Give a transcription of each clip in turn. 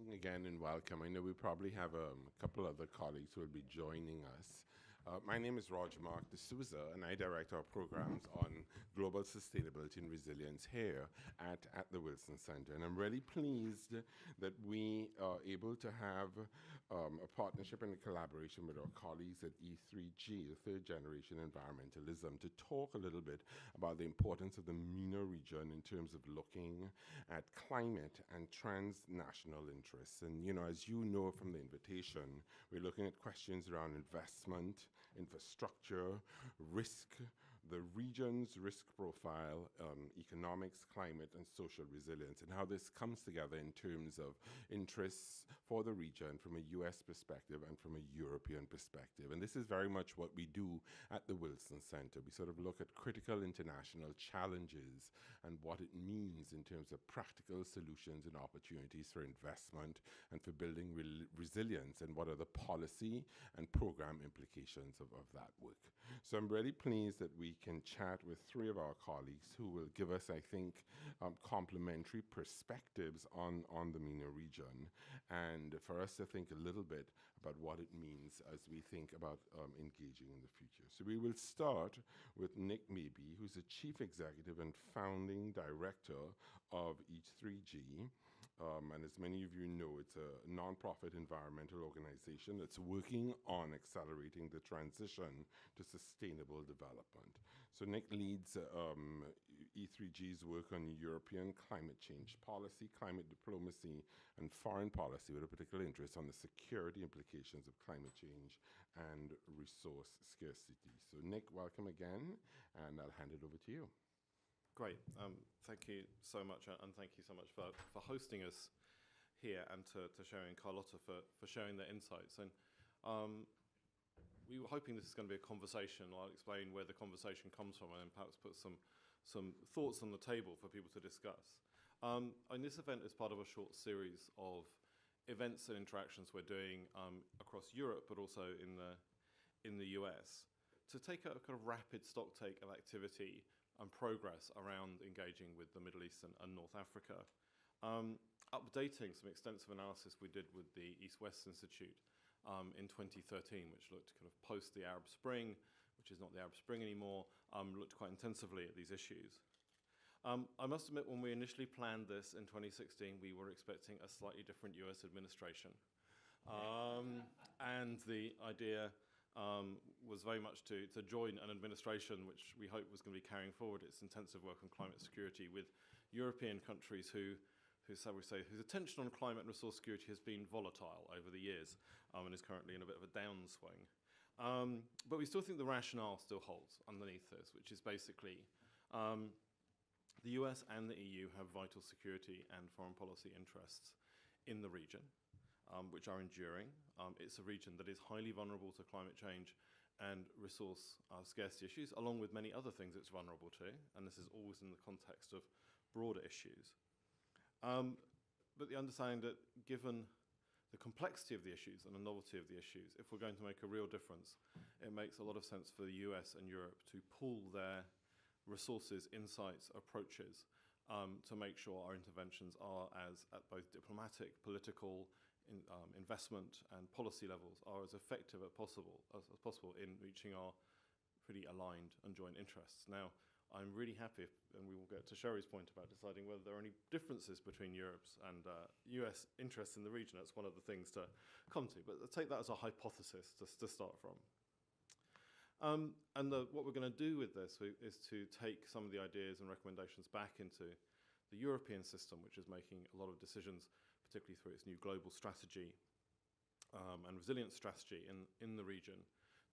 morning again and welcome. I know we probably have a couple other colleagues who will be joining us. My name is Roger Mark D'Souza, and I direct our programs on global sustainability and resilience here at the Wilson Center. And I'm really pleased that we are able to have a partnership and a collaboration with our colleagues at E3G, the Third Generation Environmentalism, to talk a little bit about the importance of the MENA region in terms of looking at climate and transnational interests. And, you know, as you know from the invitation, we're looking at questions around investment, infrastructure, risk, the region's risk profile, economics, climate, and social resilience, and how this comes together in terms of interests for the region from a US perspective and from a European perspective. And this is very much what we do at the Wilson Center. We sort of look at critical international challenges and what it means in terms of practical solutions and opportunities for investment and for building resilience, and what are the policy and program implications of that work. So I'm really pleased that we can chat with three of our colleagues who will give us, I think, complementary perspectives on the MENA region, and for us to think a little bit about what it means as we think about engaging in the future. So we will start with Nick Mabey, who's the Chief Executive and Founding Director of E3G. And as many of you know, it's a nonprofit environmental organization that's working on accelerating the transition to sustainable development. So Nick leads E3G's work on European climate change policy, climate diplomacy, and foreign policy, with a particular interest on the security implications of climate change and resource scarcity. So Nick, welcome again, and I'll hand it over to you. Great. Thank you so much, and thank you so much for hosting us here, and to Sherry and Carlotta for sharing their insights. And we were hoping this is going to be a conversation. I'll explain where the conversation comes from, and then perhaps put some thoughts on the table for people to discuss. And this event is part of a short series of events and interactions we're doing across Europe, but also in the US, to take a kind of rapid stocktake of activity and progress around engaging with the Middle East and North Africa. Updating some extensive analysis we did with the East-West Institute in 2013, which looked kind of post the Arab Spring, which is not the Arab Spring anymore, looked quite intensively at these issues. I must admit, when we initially planned this in 2016, we were expecting a slightly different US administration. And the idea was very much to join an administration which we hope was going to be carrying forward its intensive work on climate security with European countries whose attention on climate and resource security has been volatile over the years, and is currently in a bit of a downswing. But we still think the rationale still holds underneath this, which is basically the US and the EU have vital security and foreign policy interests in the region, which are enduring. It's a region that is highly vulnerable to climate change and resource scarcity issues, along with many other things it's vulnerable to, and this is always in the context of broader issues. But the understanding that given the complexity of the issues and the novelty of the issues, if we're going to make a real difference, it makes a lot of sense for the US and Europe to pool their resources, insights, approaches to make sure our interventions are at both diplomatic, political, investment and policy levels are as effective as possible in reaching our pretty aligned and joint interests. Now, I'm really happy, and we will get to Sherry's point about deciding whether there are any differences between Europe's and US interests in the region. That's one of the things to come to, but take that as a hypothesis to start from. What we're going to do with this is to take some of the ideas and recommendations back into the European system, which is making a lot of decisions, particularly through its new global strategy and resilience strategy in the region,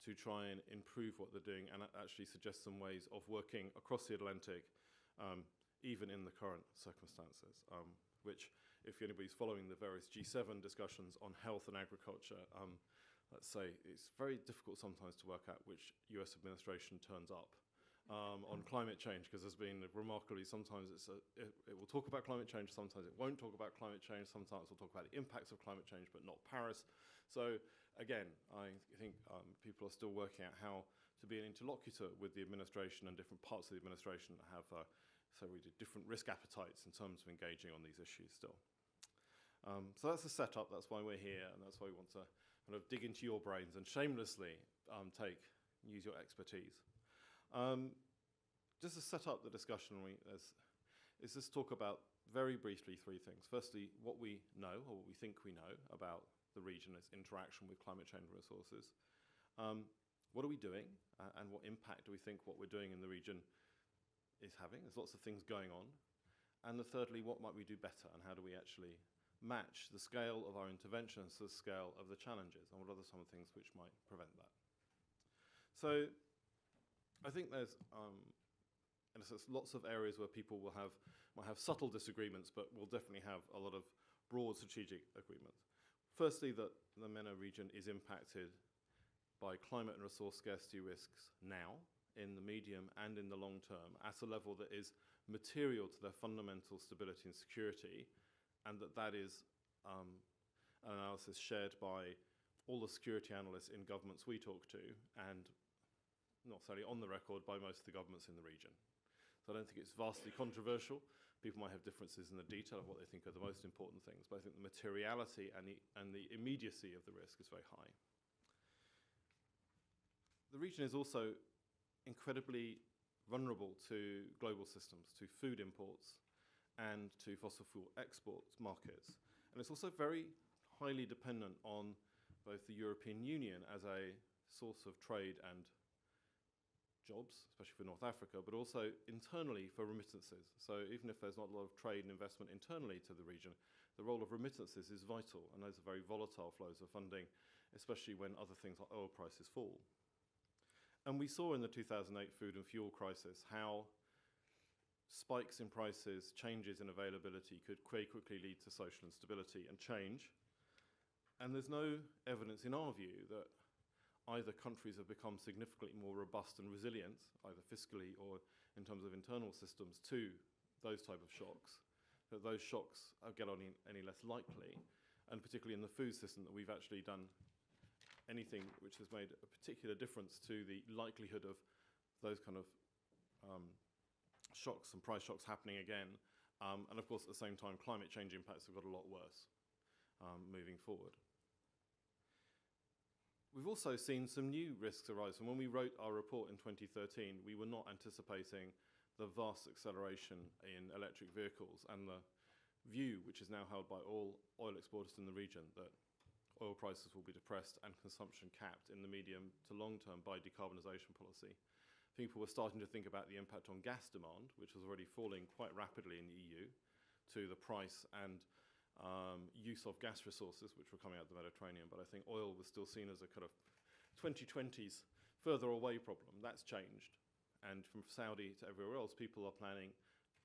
to try and improve what they're doing and actually suggest some ways of working across the Atlantic, even in the current circumstances, which, if anybody's following the various G7 discussions on health and agriculture, let's say it's very difficult sometimes to work out which US administration turns up on climate change, because there's been remarkably, sometimes it will talk about climate change, sometimes it won't talk about climate change, sometimes it'll talk about the impacts of climate change, but not Paris. So again, I think people are still working out how to be an interlocutor with the administration, and different parts of the administration that have so we do different risk appetites in terms of engaging on these issues still. So that's the setup, that's why we're here, and that's why we want to kind of dig into your brains and shamelessly use your expertise. Just to set up the discussion, is just talk about very briefly three things. Firstly, what we know, or what we think we know about the region, its interaction with climate change and resources. What are we doing, and what impact do we think what we're doing in the region is having? There's lots of things going on. And thirdly, what might we do better, and how do we actually match the scale of our interventions to the scale of the challenges, and what are some of the things which might prevent that? So I think there's, in a sense, lots of areas where people might have subtle disagreements, but will definitely have a lot of broad strategic agreement. Firstly, that the MENA region is impacted by climate and resource scarcity risks now, in the medium and in the long term, at a level that is material to their fundamental stability and security, and that is an analysis shared by all the security analysts in governments we talk to, and not necessarily on the record by most of the governments in the region. So I don't think it's vastly controversial. People might have differences in the detail of what they think are the most important things, but I think the materiality and the immediacy of the risk is very high. The region is also incredibly vulnerable to global systems, to food imports and to fossil fuel export markets. And it's also very highly dependent on both the European Union as a source of trade and jobs, especially for North Africa, but also internally for remittances. So even if there's not a lot of trade and investment internally to the region, the role of remittances is vital, and those are very volatile flows of funding, especially when other things like oil prices fall. And we saw in the 2008 food and fuel crisis how spikes in prices, changes in availability could very quickly lead to social instability and change. And there's no evidence in our view that either countries have become significantly more robust and resilient, either fiscally or in terms of internal systems, to those type of shocks, that those shocks get any less likely, and particularly in the food system, that we've actually done anything which has made a particular difference to the likelihood of those kind of shocks and price shocks happening again. And of course, at the same time, climate change impacts have got a lot worse moving forward. We've also seen some new risks arise. And when we wrote our report in 2013, we were not anticipating the vast acceleration in electric vehicles and the view, which is now held by all oil exporters in the region, that oil prices will be depressed and consumption capped in the medium to long term by decarbonisation policy. People were starting to think about the impact on gas demand, which was already falling quite rapidly in the EU, to the price and use of gas resources, which were coming out of the Mediterranean. But I think oil was still seen as a kind of 2020s further away problem. That's changed. And from Saudi to everywhere else, people are planning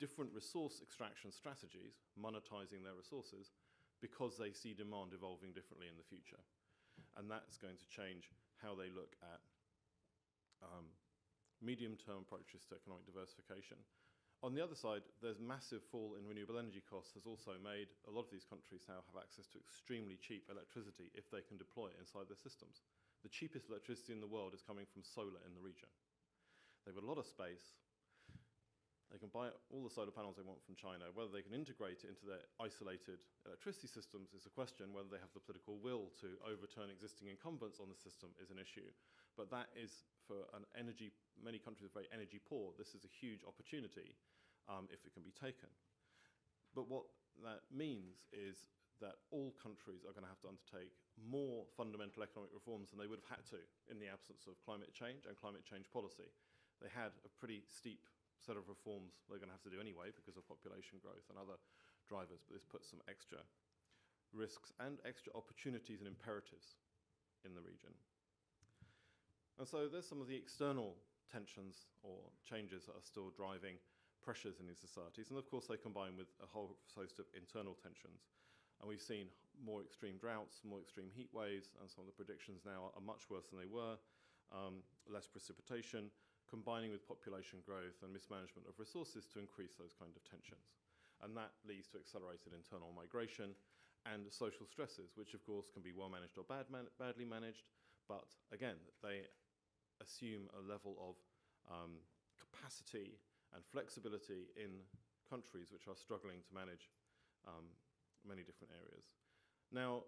different resource extraction strategies, monetizing their resources, because they see demand evolving differently in the future. And that's going to change how they look at medium-term approaches to economic diversification. On the other side, there's massive fall in renewable energy costs has also made a lot of these countries now have access to extremely cheap electricity if they can deploy it inside their systems. The cheapest electricity in the world is coming from solar in the region. They've got a lot of space. They can buy all the solar panels they want from China. Whether they can integrate it into their isolated electricity systems is a question. Whether they have the political will to overturn existing incumbents on the system is an issue. But that is, for many countries are very energy poor, this is a huge opportunity if it can be taken. But what that means is that all countries are going to have to undertake more fundamental economic reforms than they would have had to in the absence of climate change and climate change policy. They had a pretty steep set of reforms they're going to have to do anyway because of population growth and other drivers, but this puts some extra risks and extra opportunities and imperatives in the region. And so there's some of the external tensions or changes that are still driving pressures in these societies, and of course they combine with a whole host of internal tensions. And we've seen more extreme droughts, more extreme heat waves, and some of the predictions now are much worse than they were, less precipitation, combining with population growth and mismanagement of resources to increase those kind of tensions. And that leads to accelerated internal migration and social stresses, which of course can be well managed or badly managed, but again, they assume a level of capacity and flexibility in countries which are struggling to manage many different areas. Now,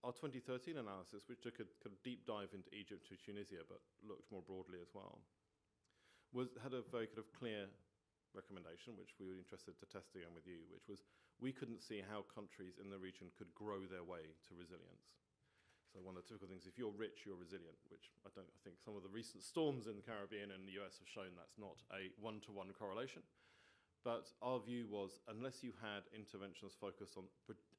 our 2013 analysis, which took a kind of deep dive into Egypt to Tunisia, but looked more broadly as well, had a very kind of clear recommendation, which we were interested to test again with you, which was we couldn't see how countries in the region could grow their way to resilience. So one of the typical things, if you're rich, you're resilient, which I think some of the recent storms in the Caribbean and the US have shown that's not a one-to-one correlation. But our view was, unless you had interventions focused on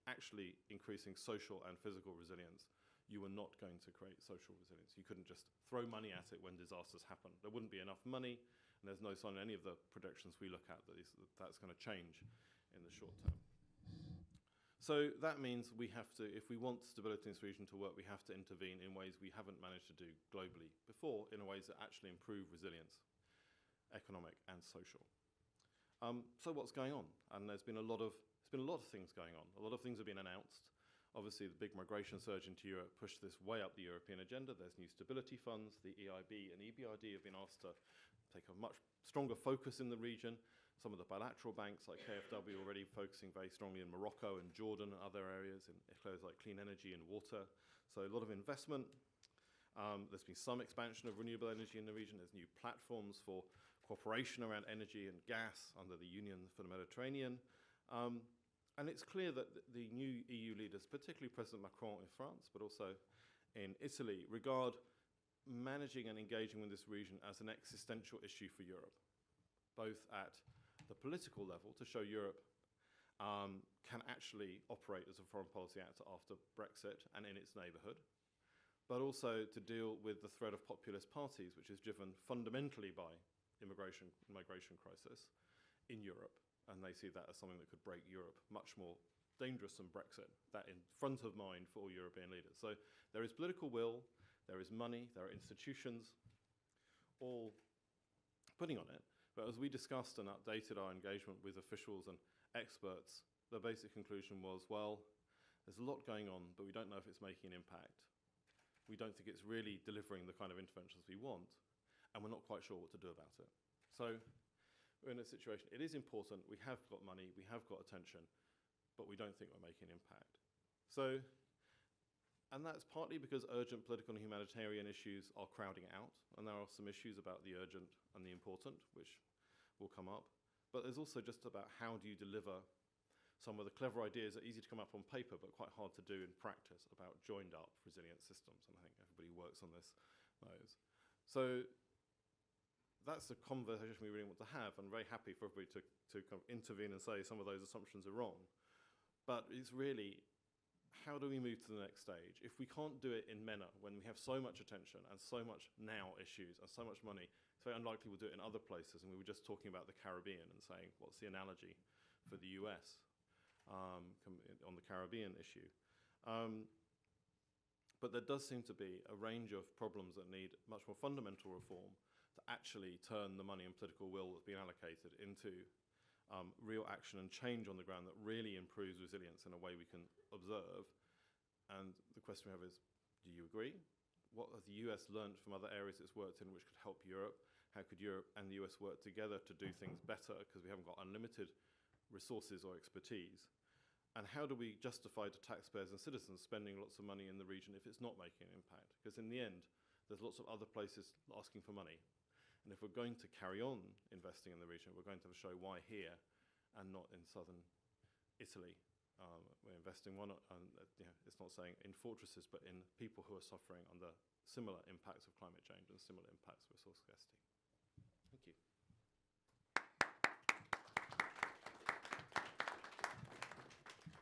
actually increasing social and physical resilience, you were not going to create social resilience. You couldn't just throw money at it when disasters happen. There wouldn't be enough money, and there's no sign in any of the projections we look at that that's going to change in the short term. So that means we have to, if we want stability in this region to work, we have to intervene in ways we haven't managed to do globally before, in ways that actually improve resilience, economic and social. So what's going on? And there's been a lot of things going on. A lot of things have been announced. Obviously, the big migration surge into Europe pushed this way up the European agenda. There's new stability funds. The EIB and EBRD have been asked to take a much stronger focus in the region. Some of the bilateral banks like KfW are already focusing very strongly in Morocco and Jordan and other areas in areas like clean energy and water. So a lot of investment. There's been some expansion of renewable energy in the region. There's new platforms for cooperation around energy and gas under the Union for the Mediterranean. And it's clear that the new EU leaders, particularly President Macron in France, but also in Italy, regard managing and engaging with this region as an existential issue for Europe, both at the political level to show Europe can actually operate as a foreign policy actor after Brexit and in its neighbourhood, but also to deal with the threat of populist parties, which is driven fundamentally by migration crisis in Europe. And they see that as something that could break Europe much more dangerous than Brexit, that in front of mind for all European leaders. So there is political will, there is money, there are institutions, all putting on it. But as we discussed and updated our engagement with officials and experts, the basic conclusion was, well, there's a lot going on, but we don't know if it's making an impact. We don't think it's really delivering the kind of interventions we want, and we're not quite sure what to do about it. So we're in a situation, it is important, we have got money, we have got attention, but we don't think we're making an impact. So, and that's partly because urgent political and humanitarian issues are crowding out, and there are some issues about the urgent and the important, which will come up. But there's also just about how do you deliver some of the clever ideas that are easy to come up on paper, but quite hard to do in practice, about joined up resilient systems. And I think everybody who works on this knows. So that's the conversation we really want to have, and very happy for everybody to kind of intervene and say some of those assumptions are wrong. But it's really, how do we move to the next stage? If we can't do it in MENA, when we have so much attention and so much now issues and so much money, it's very unlikely we'll do it in other places. And we were just talking about the Caribbean and saying, what's the analogy for the US on the Caribbean issue? But there does seem to be a range of problems that need much more fundamental reform to actually turn the money and political will that's been allocated into real action and change on the ground that really improves resilience in a way we can observe. And the question we have is, do you agree? What has the US learned from other areas it's worked in which could help Europe? How could Europe and the US work together to do things better, because we haven't got unlimited resources or expertise? And how do we justify to taxpayers and citizens spending lots of money in the region if it's not making an impact? Because in the end, there's lots of other places asking for money. And if we're going to carry on investing in the region, we're going to have to show why here and not in southern Italy. We're investing it's not saying in fortresses, but in people who are suffering under similar impacts of climate change and similar impacts of resource scarcity. Thank you.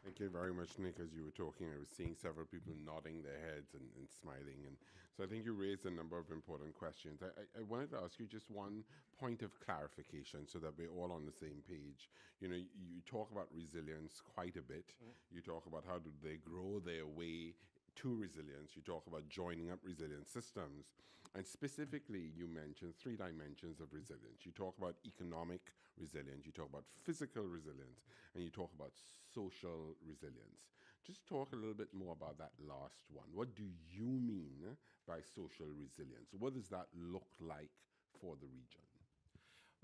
Thank you very much, Nick. As you were talking, I was seeing several people nodding their heads and smiling. And so I think you raised a number of important questions. I wanted to ask you just one point of clarification so that we're all on the same page. You know, you talk about resilience quite a bit. You talk about how do they grow their way to resilience. You talk about joining up resilient systems. And specifically, you mentioned 3 dimensions of resilience. You talk about economic resilience, you talk about physical resilience, and you talk about social resilience. Just talk a little bit more about that last one. What do you mean by social resilience? What does that look like for the region?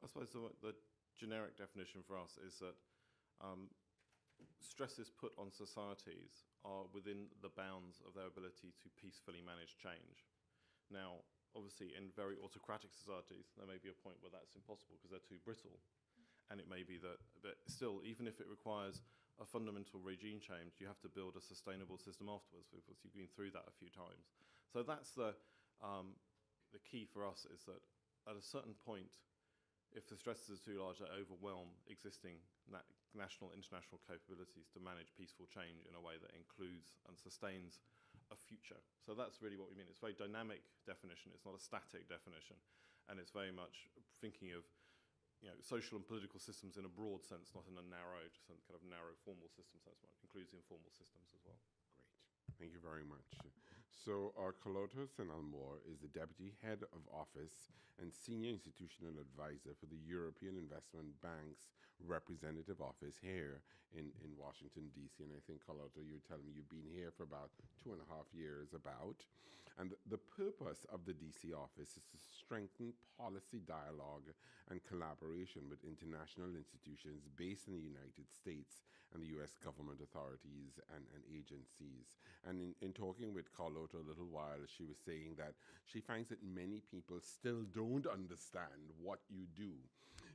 I suppose the generic definition for us is that stresses put on societies are within the bounds of their ability to peacefully manage change. Now, obviously, in very autocratic societies, there may be a point where that's impossible because they're too brittle. And it may be that still, even if it requires a fundamental regime change, you have to build a sustainable system afterwards, because you've been through that a few times. So that's the key for us, is that at a certain point, if the stresses are too large, they overwhelm existing national, international capabilities to manage peaceful change in a way that includes and sustains a future. So that's really what we mean. It's a very dynamic definition. It's not a static definition. And it's very much thinking of social and political systems in a broad sense, not in a narrow, just a kind of narrow formal system sense, but includes informal systems as well. Great. Thank you very much. So Carlota Senalmore is the Deputy Head of Office and Senior Institutional Advisor for the European Investment Bank's representative office here in Washington, D.C. And I think, Carlota, you're telling me you've been here for about 2.5 years about. And the purpose of the D.C. office is to strengthen policy dialogue and collaboration with international institutions based in the United States and the U.S. government authorities and agencies. And in talking with Carlota a little while, she was saying that she finds that many people still don't understand what you do.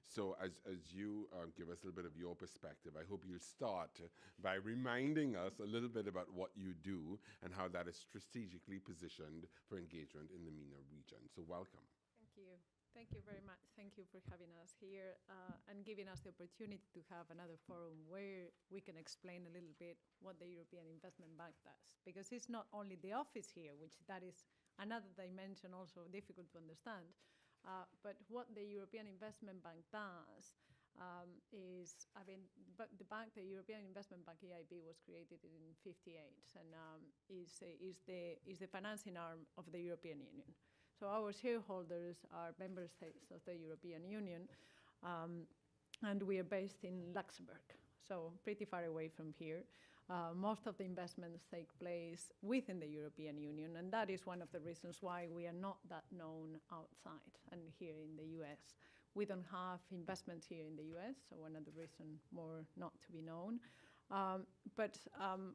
So as you give us a little bit of your perspective, I hope you'll start by reminding us a little bit about what you do and how that is strategically positioned for engagement in the MENA region. So welcome. Thank you. Thank you very much. Thank you for having us here and giving us the opportunity to have another forum where we can explain a little bit what the European Investment Bank does. Because it's not only the office here, which that is another dimension also difficult to understand, but what the European Investment Bank does is, the European Investment Bank (EIB) was created in '58 and is the financing arm of the European Union. So our shareholders are member states of the European Union, and we are based in Luxembourg, so pretty far away from here. Most of the investments take place within the European Union, and that is one of the reasons why we are not that known outside and here in the US. We don't have investments here in the US, so one of the reasons more not to be known. But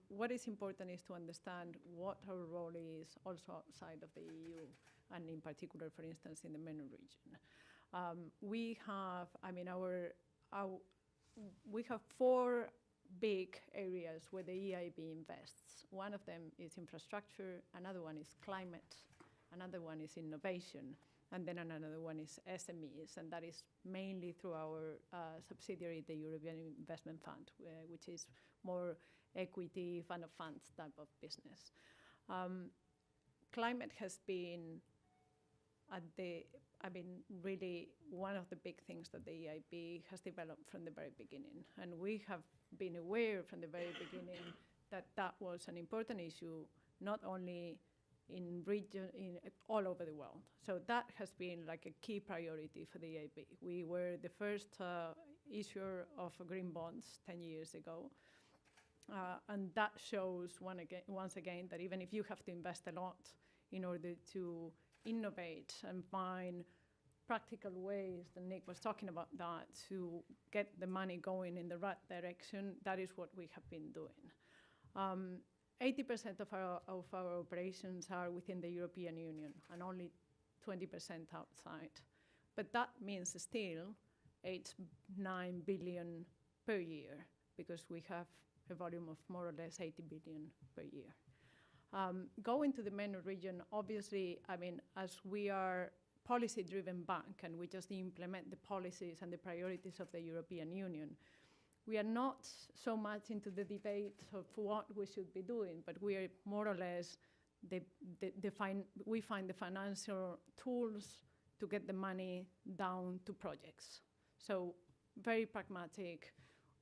what is important is to understand what our role is also outside of the EU, and in particular, for instance, in the MENA region. We have, we have 4 big areas where the EIB invests. One of them is infrastructure, another one is climate, another one is innovation, and then another one is SMEs, and that is mainly through our subsidiary, the European Investment Fund, which is more equity, fund of funds type of business. Climate has been really one of the big things that the EIB has developed from the very beginning. And we have been aware from the very beginning that that was an important issue, not only in region, all over the world. So that has been like a key priority for the EIB. We were the first issuer of green bonds 10 years ago. And that shows once again that even if you have to invest a lot in order to innovate and find practical ways, that Nick was talking about that, to get the money going in the right direction, that is what we have been doing. 80% of our operations are within the European Union and only 20% outside. But that means still 9 billion per year, because we have a volume of more or less 80 billion per year. Going to the MENA region, obviously, as we are policy-driven bank and we just implement the policies and the priorities of the European Union, we are not so much into the debate of what we should be doing, but we are more or less, we find the financial tools to get the money down to projects. So very pragmatic.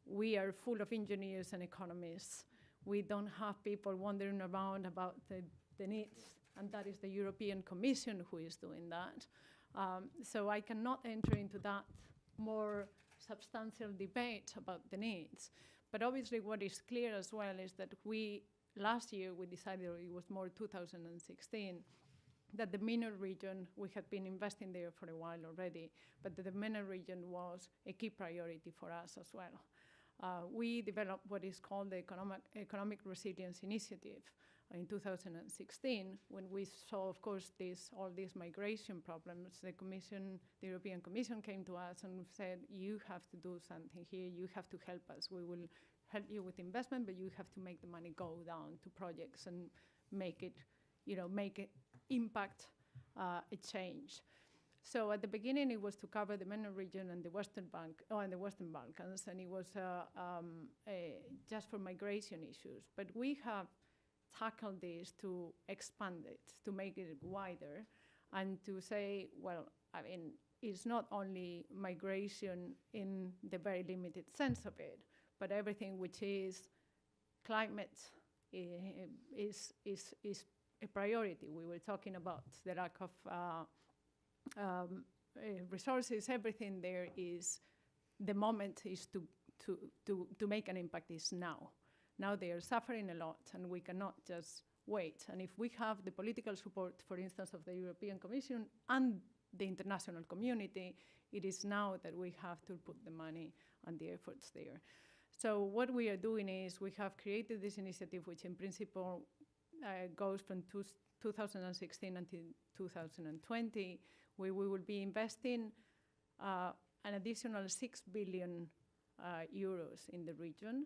We are full of engineers and economists. We don't have people wandering around about the needs, and that is the European Commission who is doing that. So I cannot enter into that more substantial debate about the needs. But obviously what is clear as well is that last year we decided, or it was more 2016, that the MENA region, we had been investing there for a while already, but the MENA region was a key priority for us as well. we developed what is called the Economic Resilience Initiative in 2016, when we saw, of course, all these migration problems. The European Commission came to us and said, you have to do something here, you have to help us. We will help you with investment, but you have to make the money go down to projects and make it impact a change. So at the beginning, it was to cover the MENA region and the Western Balkans, and it was just for migration issues. But we have tackled this to expand it, to make it wider, and to say, well, I mean, it's not only migration in the very limited sense of it, but everything which is climate is a priority. We were talking about the lack of resources. Everything there is, the moment is to make an impact is now. Now they are suffering a lot, and we cannot just wait. And if we have the political support, for instance, of the European Commission and the international community, it is now that we have to put the money and the efforts there. So what we are doing is we have created this initiative, which in principle goes from 2016 until 2020, where we will be investing an additional 6 billion euros in the region,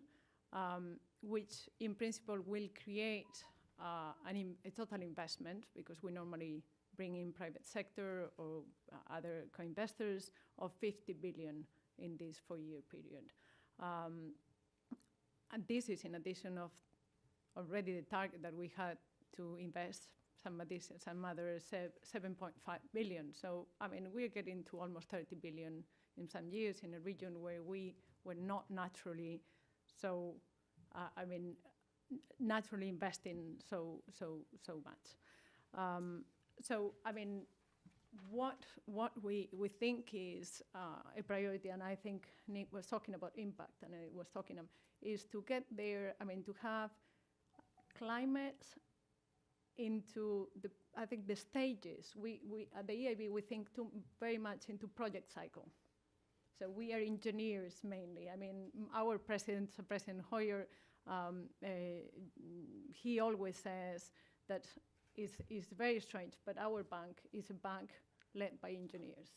which in principle will create a total investment, because we normally bring in private sector or other co-investors, of 50 billion in this 4-year period. And this is in addition of already the target that we had to invest some other 7.5 billion. So, I mean, we're getting to almost 30 billion in some years in a region where we were not naturally naturally investing so much. So, I mean, what we think is a priority, and I think Nick was talking about impact, and I was talking is to get there. I mean, to have climate into the stages. We at the EIB we think very much into project cycle. So we are engineers mainly. I mean, our President Hoyer, he always says that it's very strange, but our bank is a bank led by engineers.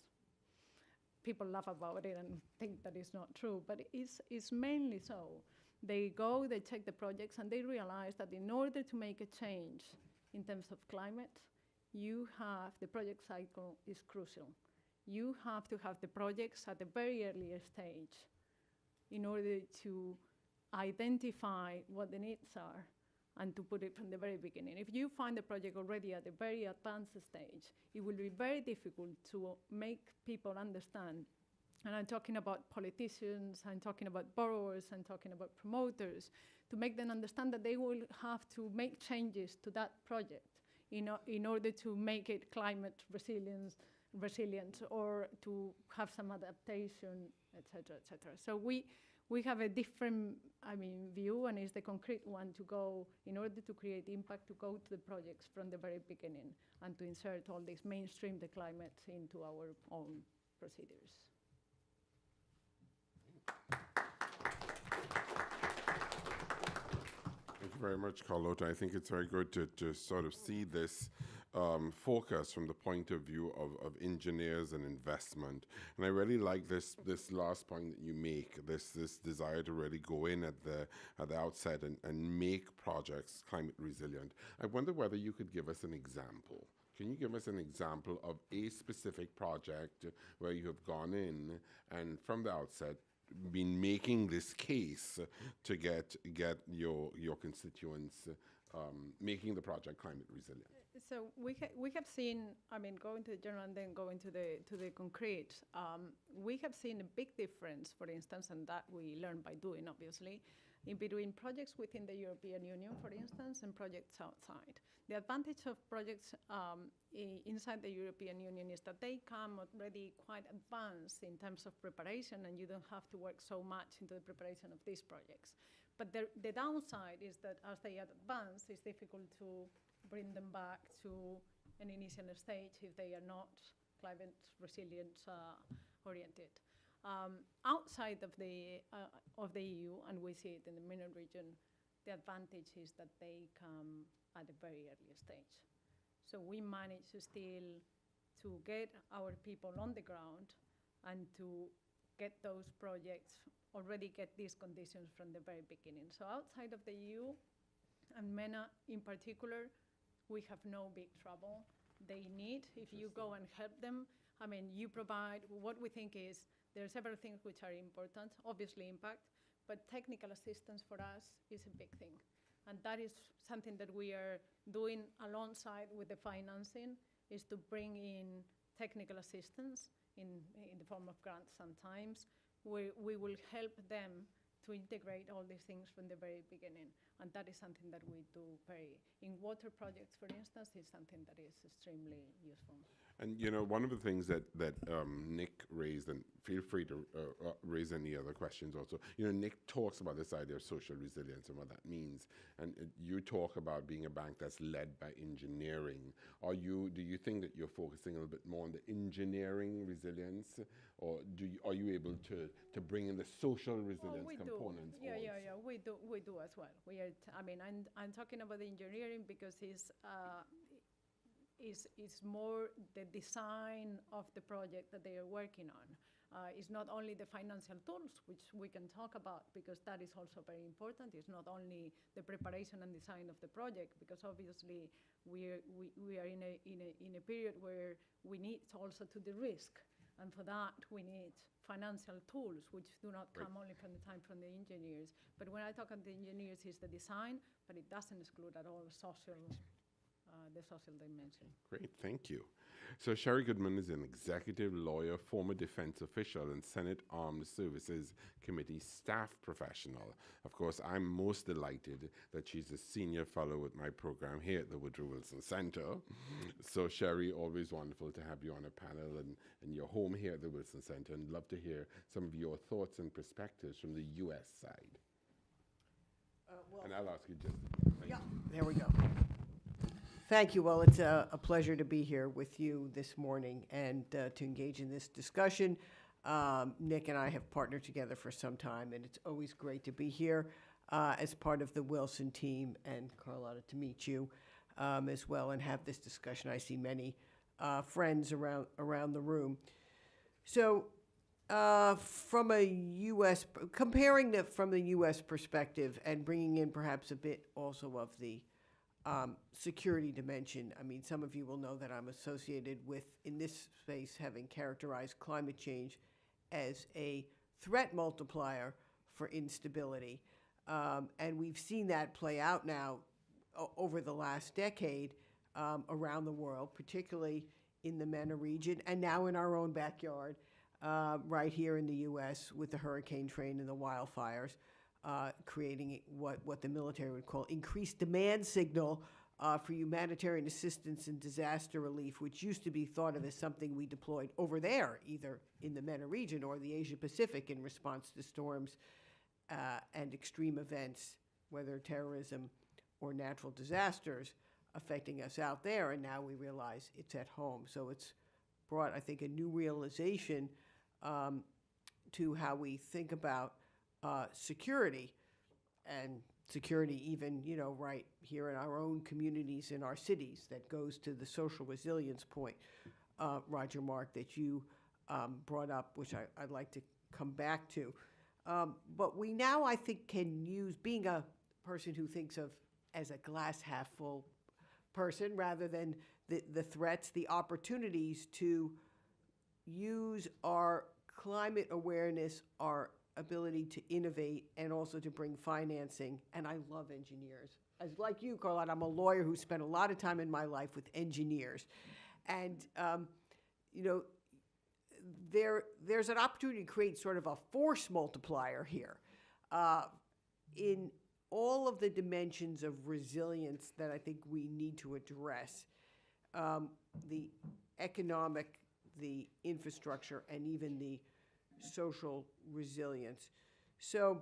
People laugh about it and think that it's not true, but it's mainly so. They go, they check the projects, and they realize that in order to make a change in terms of climate, the project cycle is crucial. You have to have the projects at the very earliest stage in order to identify what the needs are and to put it from the very beginning. If you find the project already at a very advanced stage, it will be very difficult to make people understand. And I'm talking about politicians, I'm talking about borrowers, I'm talking about promoters, to make them understand that they will have to make changes to that project in order to make it climate resilient, or to have some adaptation, et cetera. So we have a different, view, and it's the concrete one to go, in order to create impact, to go to the projects from the very beginning and to insert all this mainstream the climate into our own procedures. Thank you very much, Carlota. I think it's very good to sort of see this focus from the point of view of engineers and investment. And I really like this last point that you make, this desire to really go in at the outset and make projects climate resilient. I wonder whether you could give us an example. Can you give us an example of a specific project where you have gone in and from the outset been making this case to get your constituents making the project climate resilient? So we have seen, going to the general and then going to the concrete, we have seen a big difference, for instance, and that we learn by doing, obviously, in between projects within the European Union, for instance, and projects outside. The advantage of projects inside the European Union is that they come already quite advanced in terms of preparation, and you don't have to work so much into the preparation of these projects. But the downside is that as they advance, it's difficult to bring them back to an initial stage if they are not climate resilient oriented. Outside of the EU, and we see it in the MENA region, the advantage is that they come at a very early stage. So we manage still to get our people on the ground and to get those projects, already get these conditions from the very beginning. So outside of the EU, and MENA in particular, we have no big trouble. They need, if you go and help them, I mean, you provide, what we think is, there are several things which are important, obviously impact, but technical assistance for us is a big thing. And that is something that we are doing alongside with the financing, is to bring in technical assistance in the form of grants sometimes, where we will help them to integrate all these things from the very beginning. And that is something that we do in water projects, for instance, is something that is extremely useful. And you know, one of the things that Nick raised, and feel free to raise any other questions also. You know, Nick talks about this idea of social resilience and what that means. And you talk about being a bank that's led by engineering. Do you think that you're focusing a little bit more on the engineering resilience, or are you able to bring in the social resilience components? Yeah, we do as well. We are. I mean, I'm talking about the engineering because it's more the design of the project that they are working on. It's not only the financial tools, which we can talk about, because that is also very important. It's not only the preparation and design of the project, because obviously we are in a period where we need also to de-risk, and for that we need financial tools, which do not come only from the engineers. But when I talk about the engineers, it's the design, but it doesn't exclude at all the social dimension. Great, thank you. So Sherry Goodman is an executive lawyer, former defense official, and Senate Armed Services Committee staff professional. Of course, I'm most delighted that she's a senior fellow with my program here at the Woodrow Wilson Center. So Sherry, always wonderful to have you on a panel, and you're home here at the Wilson Center, and love to hear some of your thoughts and perspectives from the U.S. side. And I'll ask you just. Yeah, there we go. Thank you. Well, it's a pleasure to be here with you this morning and to engage in this discussion. Nick and I have partnered together for some time, and it's always great to be here as part of the Wilson team, and Carlotta, to meet you as well and have this discussion. I see many friends around the room. So from a U.S., comparing from the U.S. perspective and bringing in perhaps a bit also of the security dimension. I mean, some of you will know that I'm associated with, in this space, having characterized climate change as a threat multiplier for instability. And we've seen that play out now over the last decade around the world, particularly in the MENA region, and now in our own backyard, right here in the U.S. with the hurricane train and the wildfires. Creating what the military would call increased demand signal for humanitarian assistance and disaster relief, which used to be thought of as something we deployed over there, either in the MENA region or the Asia Pacific in response to storms and extreme events, whether terrorism or natural disasters affecting us out there. And now we realize it's at home. So it's brought, I think, a new realization to how we think about security, and security even, right here in our own communities, in our cities, that goes to the social resilience point, Roger Mark, that you brought up, which I'd like to come back to. But we now, I think, can use, being a person who thinks of as a glass half full person rather than the threats, the opportunities to use our climate awareness, our ability to innovate, and also to bring financing. And I love engineers. As like you, Carlotta, I'm a lawyer who spent a lot of time in my life with engineers. And, there's an opportunity to create sort of a force multiplier here in all of the dimensions of resilience that I think we need to address. The economic, the infrastructure, and even the social resilience. So,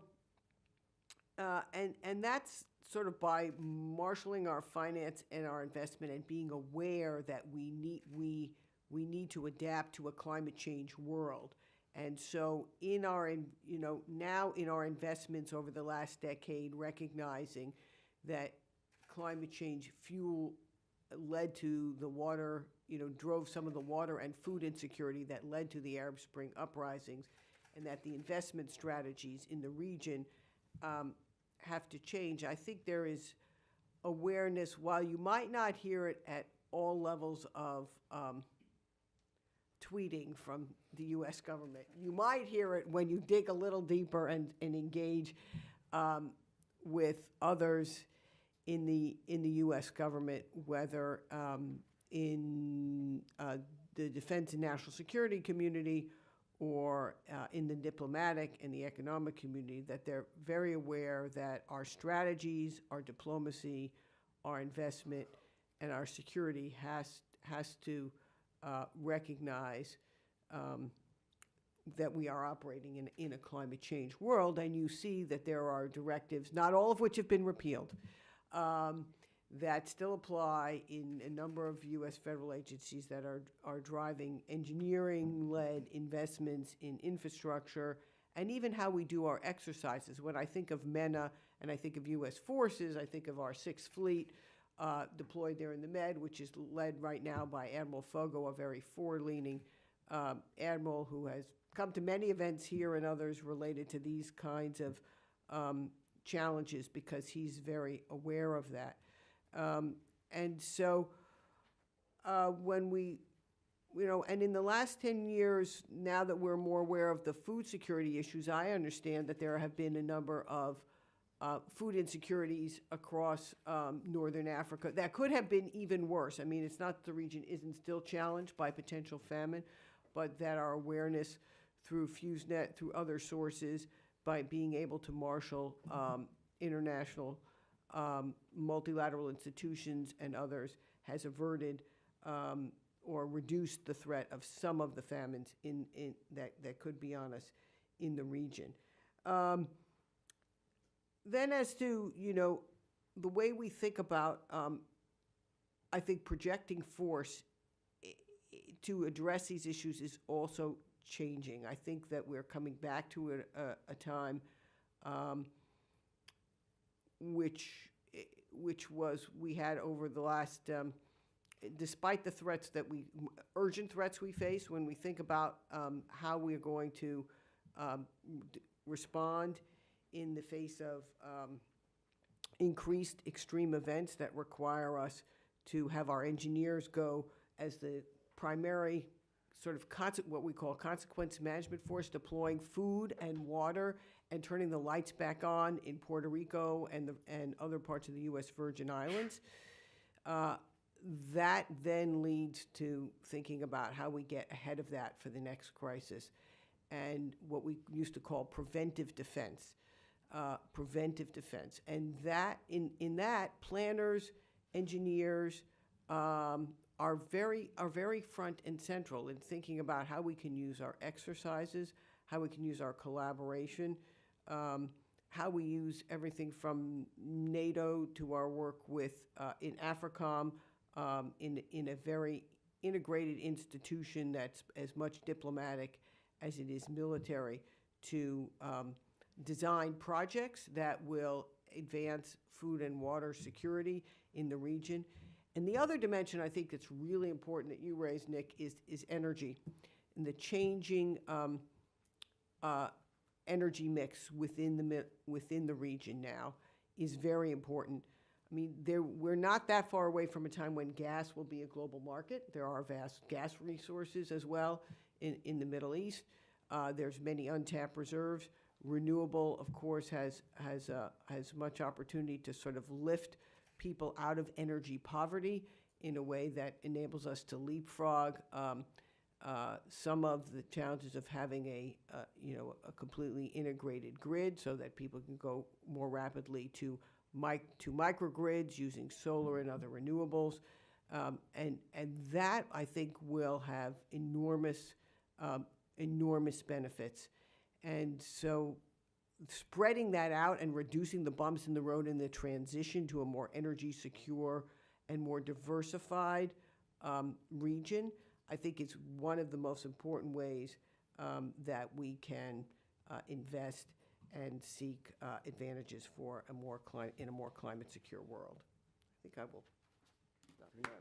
and that's sort of by marshaling our finance and our investment and being aware that we need to adapt to a climate change world And so in our, now in our investments over the last decade, recognizing that climate change led to the water, drove some of the water and food insecurity that led to the Arab Spring uprisings, and that the investment strategies in the region have to change. I think there is awareness, while you might not hear it at all levels of tweeting from the U.S. government. You might hear it when you dig a little deeper and engage with others in the U.S. government, whether in the defense and national security community or in the diplomatic and the economic community, that they're very aware that our strategies, our diplomacy, our investment, and our security has to recognize that we are operating in a climate change world. And you see that there are directives, not all of which have been repealed, that still apply in a number of U.S. federal agencies that are driving engineering-led investments in infrastructure, and even how we do our exercises. When I think of MENA and I think of U.S. forces, I think of our Sixth Fleet deployed there in the Med, which is led right now by Admiral Fogo, a very forward-leaning admiral who has come to many events here and others related to these kinds of challenges, because he's very aware of that. And so when we, and in the last 10 years, now that we're more aware of the food security issues, I understand that there have been a number of food insecurities across northern Africa that could have been even worse. I mean, it's not that the region isn't still challenged by potential famine, but that our awareness through FuseNet, through other sources, by being able to marshal international multilateral institutions and others, has averted or reduced the threat of some of the famines that could be on us in the region. Then as to, the way we think about, I think, projecting force to address these issues is also changing. I think that we're coming back to a time which we had over the last, despite the threats that urgent threats we face, when we think about how we're going to respond in the face of increased extreme events that require us to have our engineers go as the primary sort of what we call consequence management force, deploying food and water and turning the lights back on in Puerto Rico and other parts of the U.S. Virgin Islands. That then leads to thinking about how we get ahead of that for the next crisis, and what we used to call preventive defense. And that in that, planners, engineers are very front and central in thinking about how we can use our exercises, how we can use our collaboration, how we use everything from NATO to our work with in AFRICOM, in a very integrated institution that's as much diplomatic as it is military, to design projects that will advance food and water security in the region. And the other dimension I think that's really important that you raised, Nick, is energy, and the changing energy mix within the region now is very important. I mean, we're not that far away from a time when gas will be a global market. There are vast gas resources as well in the Middle East. There's many untapped reserves. Renewable, of course, has much opportunity to sort of lift people out of energy poverty in a way that enables us to leapfrog some of the challenges of having a completely integrated grid, so that people can go more rapidly to microgrids using solar and other renewables, and that I think will have enormous benefits. And so spreading that out and reducing the bumps in the road in the transition to a more energy secure and more diversified region, I think is one of the most important ways that we can invest and seek advantages for in a more climate secure world. I think I will stop there.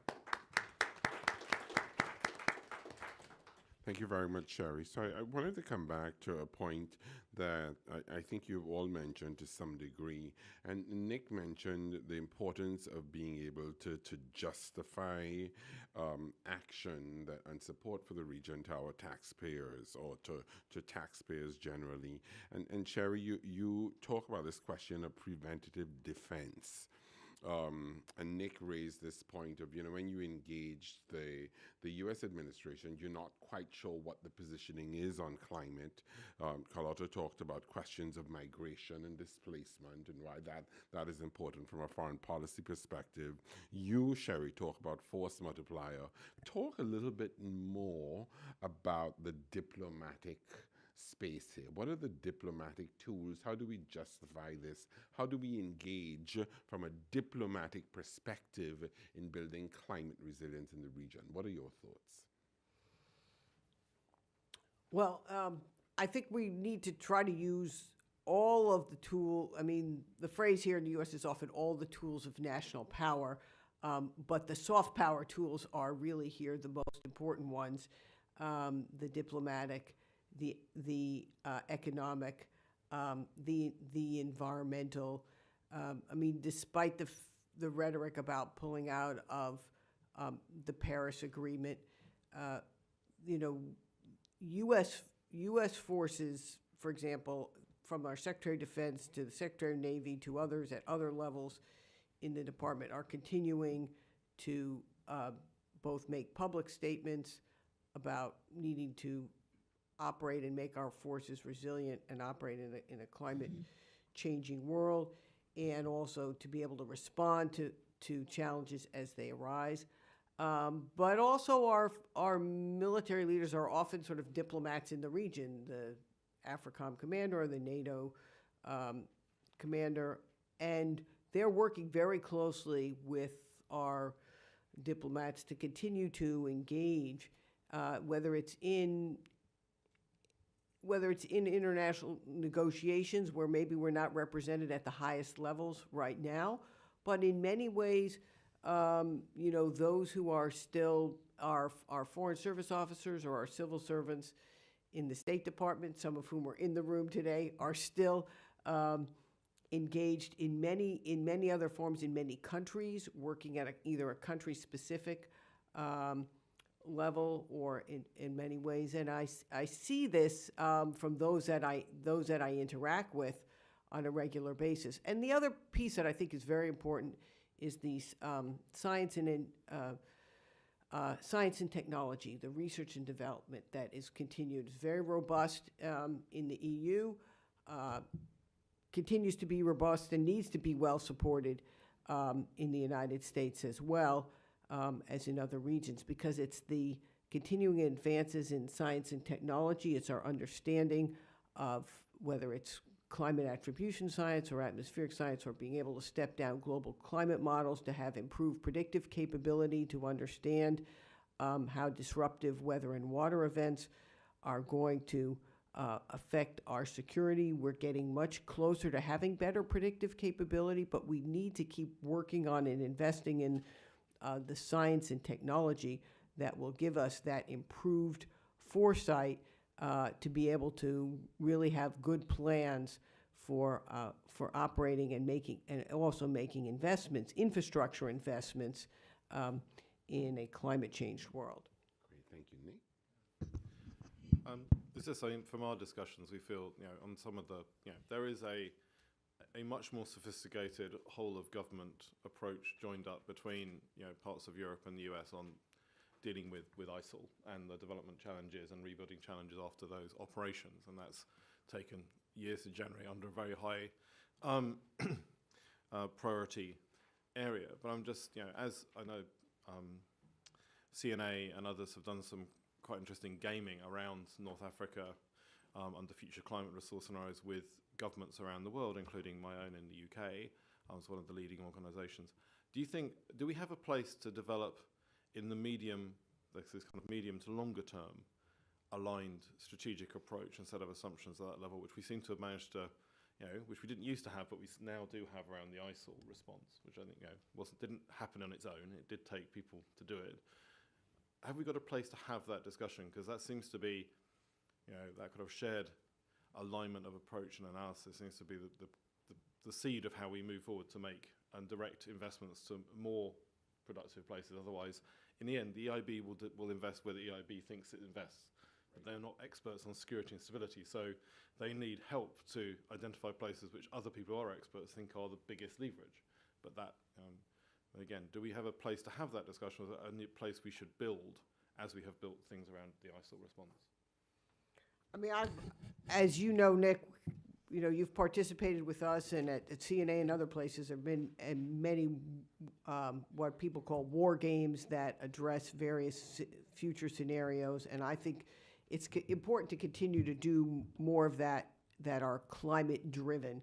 Thank you very much, Sherry. So I wanted to come back to a point that I think you've all mentioned to some degree. And Nick mentioned the importance of being able to justify action and support for the region to our taxpayers or to taxpayers generally. And Sherry, you talk about this question of preventative defense. And Nick raised this point of, when you engage the U.S. administration, you're not quite sure what the positioning is on climate. Carlotta talked about questions of migration and displacement and why that is important from a foreign policy perspective. You, Sherry, talk about force multiplier. Talk a little bit more about the diplomatic space here. What are the diplomatic tools? How do we justify this? How do we engage from a diplomatic perspective in building climate resilience in the region? What are your thoughts? Well, I think we need to try to use all of the the phrase here in the U.S. is often all the tools of national power, but the soft power tools are really here the most important ones, the diplomatic, the economic, the environmental. Despite the rhetoric about pulling out of the Paris Agreement, U.S. forces, for example, from our Secretary of Defense to the Secretary of Navy to others at other levels in the department, are continuing to both make public statements about needing to operate and make our forces resilient and operate in a climate changing world, and also to be able to respond to challenges as they arise. But also our military leaders are often sort of diplomats in the region, the AFRICOM commander or the NATO commander, and they're working very closely with our diplomats to continue to engage, whether it's in international negotiations where maybe we're not represented at the highest levels right now, but in many ways, those who are still our foreign service officers or our civil servants in the State Department, some of whom are in the room today, are still engaged in many other forms in many countries, working at either a country-specific level or in many ways. And I see this from those that I interact with on a regular basis. And the other piece that I think is very important is these science and technology, the research and development that is continued. It's very robust in the EU, continues to be robust and needs to be well supported in the United States as well as in other regions, because it's the continuing advances in science and technology. It's our understanding of whether it's climate attribution science or atmospheric science, or being able to step down global climate models to have improved predictive capability to understand how disruptive weather and water events are going to affect our security. We're getting much closer to having better predictive capability, but we need to keep working on and investing in the science and technology that will give us that improved foresight to be able to really have good plans for operating and also making investments, infrastructure investments in a climate changed world. Great, thank you, Nick. This is something from our discussions we feel, on some of the, there is a much more sophisticated whole of government approach joined up between, parts of Europe and the US on dealing with ISIL and the development challenges and rebuilding challenges after those operations. And that's taken years to generate under a very high priority area. But I'm just, as I know CNA and others have done some quite interesting gaming around North Africa under future climate resource scenarios with governments around the world, including my own in the UK, as one of the leading organisations. Do we have a place to develop in the medium, this is kind of medium to longer term, aligned strategic approach and set of assumptions at that level, which we seem to have managed to, which we didn't used to have, but we now do have around the ISIL response, which I think didn't happen on its own. It did take people to do it. Have we got a place to have that discussion? Because that seems to be, that kind of shared alignment of approach and analysis seems to be the seed of how we move forward to make and direct investments to more productive places. Otherwise, in the end, the EIB will invest where the EIB thinks it invests. But they're not experts on security and stability, so they need help to identify places which other people who are experts think are the biggest leverage. But that, again, do we have a place to have that discussion, or a place we should build as we have built things around the ISIL response? I mean, as you know, Nick, you've participated with us and at CNA and other places have been many what people call war games that address various future scenarios, and I think it's important to continue to do more of that are climate driven.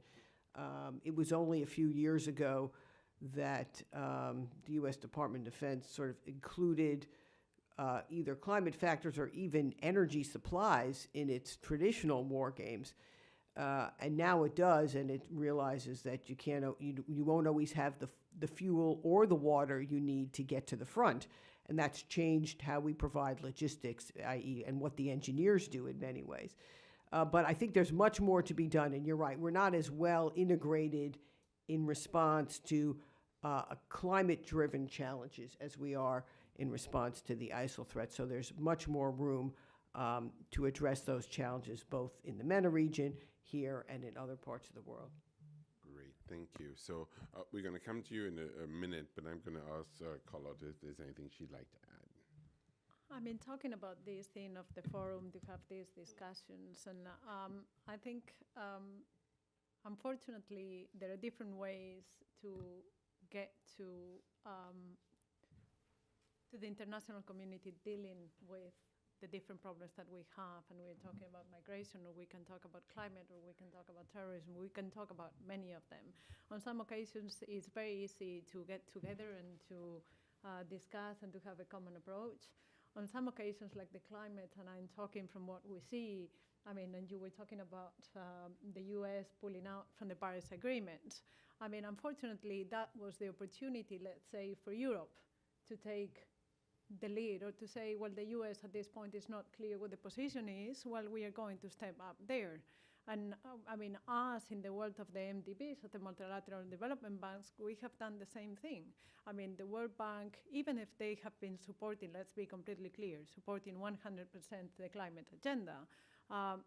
It was only a few years ago that the U.S. Department of Defense sort of included either climate factors or even energy supplies in its traditional war games. And now it does, and it realizes that you won't always have the fuel or the water you need to get to the front. And that's changed how we provide logistics, i.e., and what the engineers do in many ways. But I think there's much more to be done, and you're right. We're not as well integrated in response to climate-driven challenges as we are in response to the ISIL threat. So there's much more room to address those challenges, both in the MENA region, here, and in other parts of the world. Great, thank you. So we're going to come to you in a minute, but I'm going to ask Carlotte if there's anything she'd like to add. I mean, talking about this thing of the forum to have these discussions, and I think, unfortunately, there are different ways to get to the international community dealing with the different problems that we have, and we're talking about migration, or we can talk about climate, or we can talk about terrorism, we can talk about many of them. On some occasions, it's very easy to get together and to discuss and to have a common approach. On some occasions, like the climate, and I'm talking from what we see, I mean, and you were talking about the US pulling out from the Paris Agreement. I mean, unfortunately, that was the opportunity, let's say, for Europe to take the lead, or to say, well, the US at this point is not clear what the position is, well, we are going to step up there. And I mean, us in the world of the MDBs, of the multilateral development banks, we have done the same thing. I mean, the World Bank, even if they have been supporting, let's be completely clear, supporting 100% the climate agenda,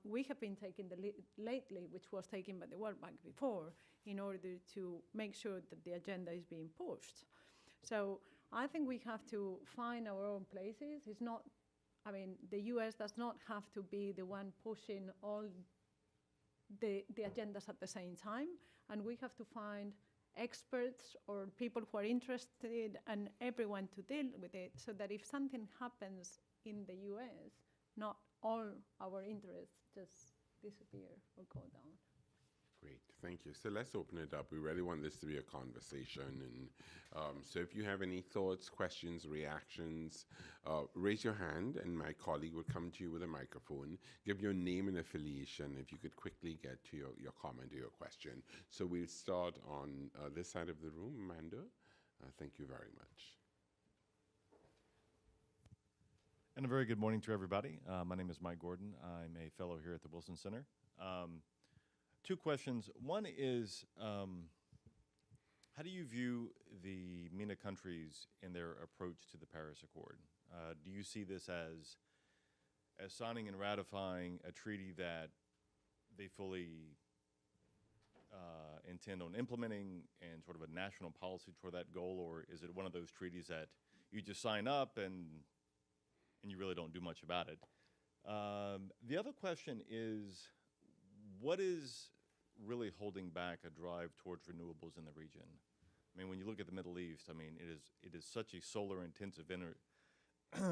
we have been taking the lead lately, which was taken by the World Bank before, in order to make sure that the agenda is being pushed. So I think we have to find our own places. It's not, I mean, the US does not have to be the one pushing all the agendas at the same time, and we have to find experts or people who are interested and everyone to deal with it, so that if something happens in the US, not all our interests just disappear or go down. Great, thank you. So let's open it up. We really want this to be a conversation. And so if you have any thoughts, questions, reactions, raise your hand and my colleague will come to you with a microphone. Give your name and affiliation if you could quickly get to your comment or your question. So we'll start on this side of the room. Amanda, thank you very much. And a very good morning to everybody. My name is Mike Gordon. I'm a fellow here at the Wilson Center. Two questions. One is, how do you view the MENA countries in their approach to the Paris Accord? Do you see this as signing and ratifying a treaty that they fully intend on implementing and sort of a national policy toward that goal, or is it one of those treaties that you just sign up and you really don't do much about it? The other question is, what is really holding back a drive towards renewables in the region? I mean, when you look at the Middle East, I mean, it is such a solar-intensive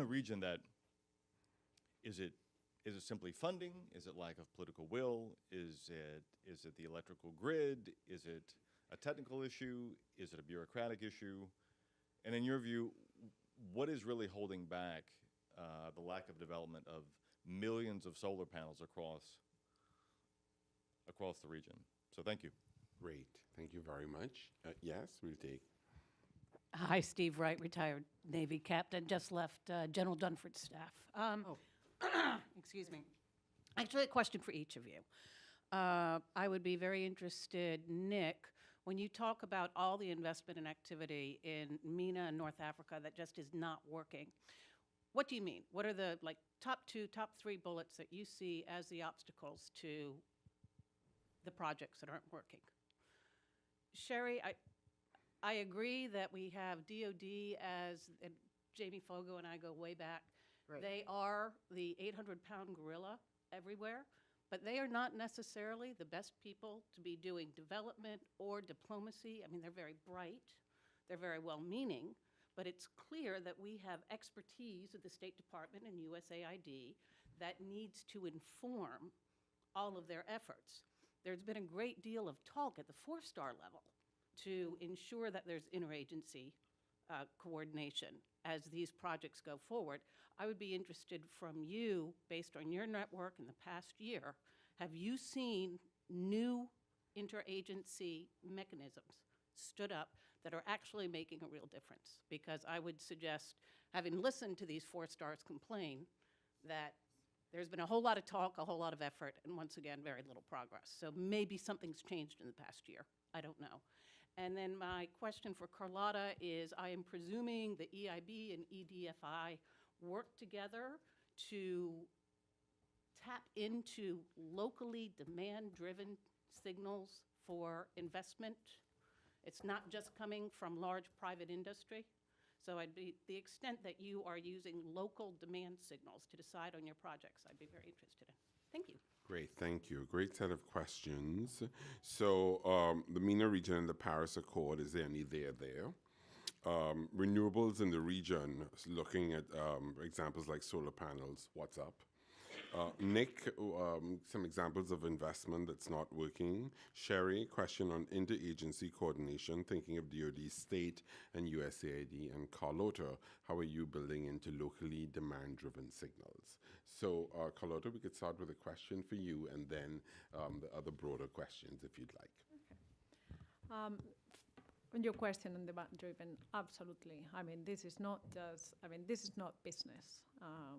region that is it simply funding? Is it lack of political will? Is it the electrical grid? Is it a technical issue? Is it a bureaucratic issue? And in your view, what is really holding back the lack of development of millions of solar panels across the region. So thank you. Great. Thank you very much. Yes, we'll take. Hi, Steve Wright, retired Navy captain, just left General Dunford's staff. Excuse me. Actually, a question for each of you. I would be very interested, Nick, when you talk about all the investment and activity in MENA and North Africa that just is not working, what do you mean? What are the top 2, top 3 bullets that you see as the obstacles to the projects that aren't working? Sherry, I agree that we have DOD as, and Jamie Fogo and I go way back. Right. They are the 800-pound gorilla everywhere, but they are not necessarily the best people to be doing development or diplomacy. I mean, they're very bright, they're very well-meaning, but it's clear that we have expertise at the State Department and USAID that needs to inform all of their efforts. There's been a great deal of talk at the 4-star level to ensure that there's interagency coordination as these projects go forward. I would be interested from you, based on your network in the past year, have you seen new interagency mechanisms stood up that are actually making a real difference? Because I would suggest, having listened to these 4-stars complain, that there's been a whole lot of talk, a whole lot of effort, and once again, very little progress. So maybe something's changed in the past year. I don't know. And then my question for Carlotta is, I am presuming the EIB and EDFI work together to tap into locally demand-driven signals for investment. It's not just coming from large private industry. So the extent that you are using local demand signals to decide on your projects, I'd be very interested in. Thank you. Great, thank you. Great set of questions. So the MENA region and the Paris Accord, is there any there? Renewables in the region, looking at examples like solar panels, what's up? Nick, some examples of investment that's not working. Sherry, question on interagency coordination, thinking of DoD, state, and USAID. And Carlotta, how are you building into locally demand-driven signals? So, Carlotta, we could start with a question for you, and then the other broader questions, if you'd like. Okay. On your question on demand-driven, absolutely. I mean, this is not just, this is not business.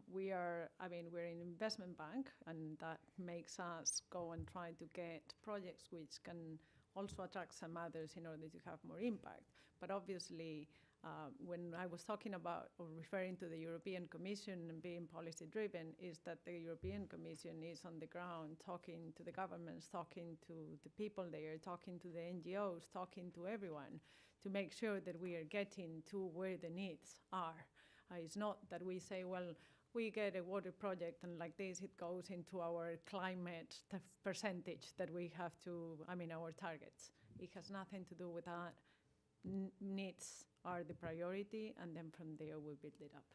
We're an investment bank, and that makes us go and try to get projects which can also attract some others in order to have more impact. But obviously, when I was talking about or referring to the European Commission and being policy-driven, is that the European Commission is on the ground talking to the governments, talking to the people there, talking to the NGOs, talking to everyone to make sure that we are getting to where the needs are. It's not that we say, well, we get a water project and like this it goes into our climate percentage that we have to, our targets. It has nothing to do with that. Needs are the priority, and then from there we build it up.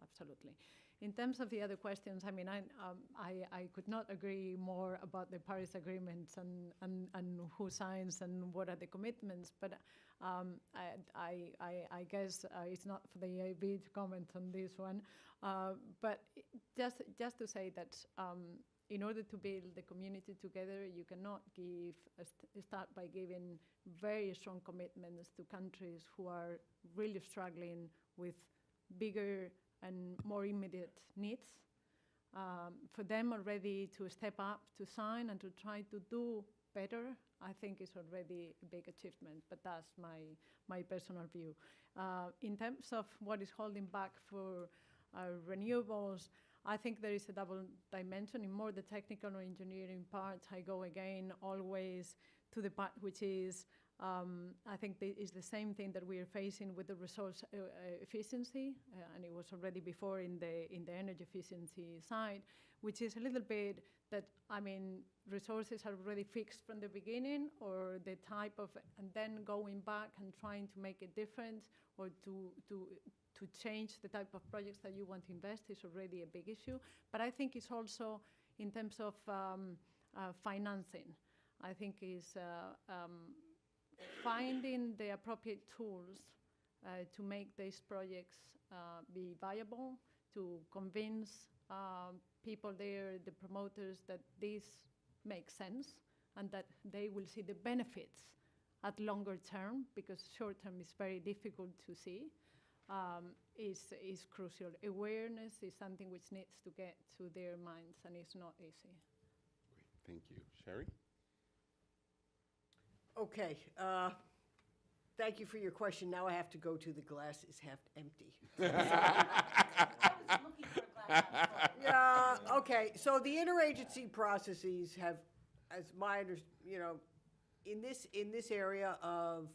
Absolutely. In terms of the other questions, I could not agree more about the Paris agreements and who signs and what are the commitments, but I guess it's not for the EIB to comment on this one. But just to say that in order to build the community together, you cannot start by giving very strong commitments to countries who are really struggling with bigger and more immediate needs. For them already to step up, to sign, and to try to do better, I think is already a big achievement, but that's my personal view. In terms of what is holding back for renewables, I think there is a double dimension. In more the technical or engineering part, I go again always to the part which is, I think is the same thing that we are facing with the resource efficiency, and it was already before in the energy efficiency side, which is a little bit that, resources are already fixed from the beginning, or the type of, and then going back and trying to make it different, or to change the type of projects that you want to invest is already a big issue. But I think it's also in terms of financing. I think is finding the appropriate tools to make these projects be viable, to convince people there, the promoters, that this makes sense and that they will see the benefits at longer term, because short term is very difficult to see, is crucial. Awareness is something which needs to get to their minds, and it's not easy. Great. Thank you. Sherry? Okay. Thank you for your question. Now I have to go to the glass is half empty. I was looking for a glass half full. Yeah, okay. So the interagency processes have, as my in this area of,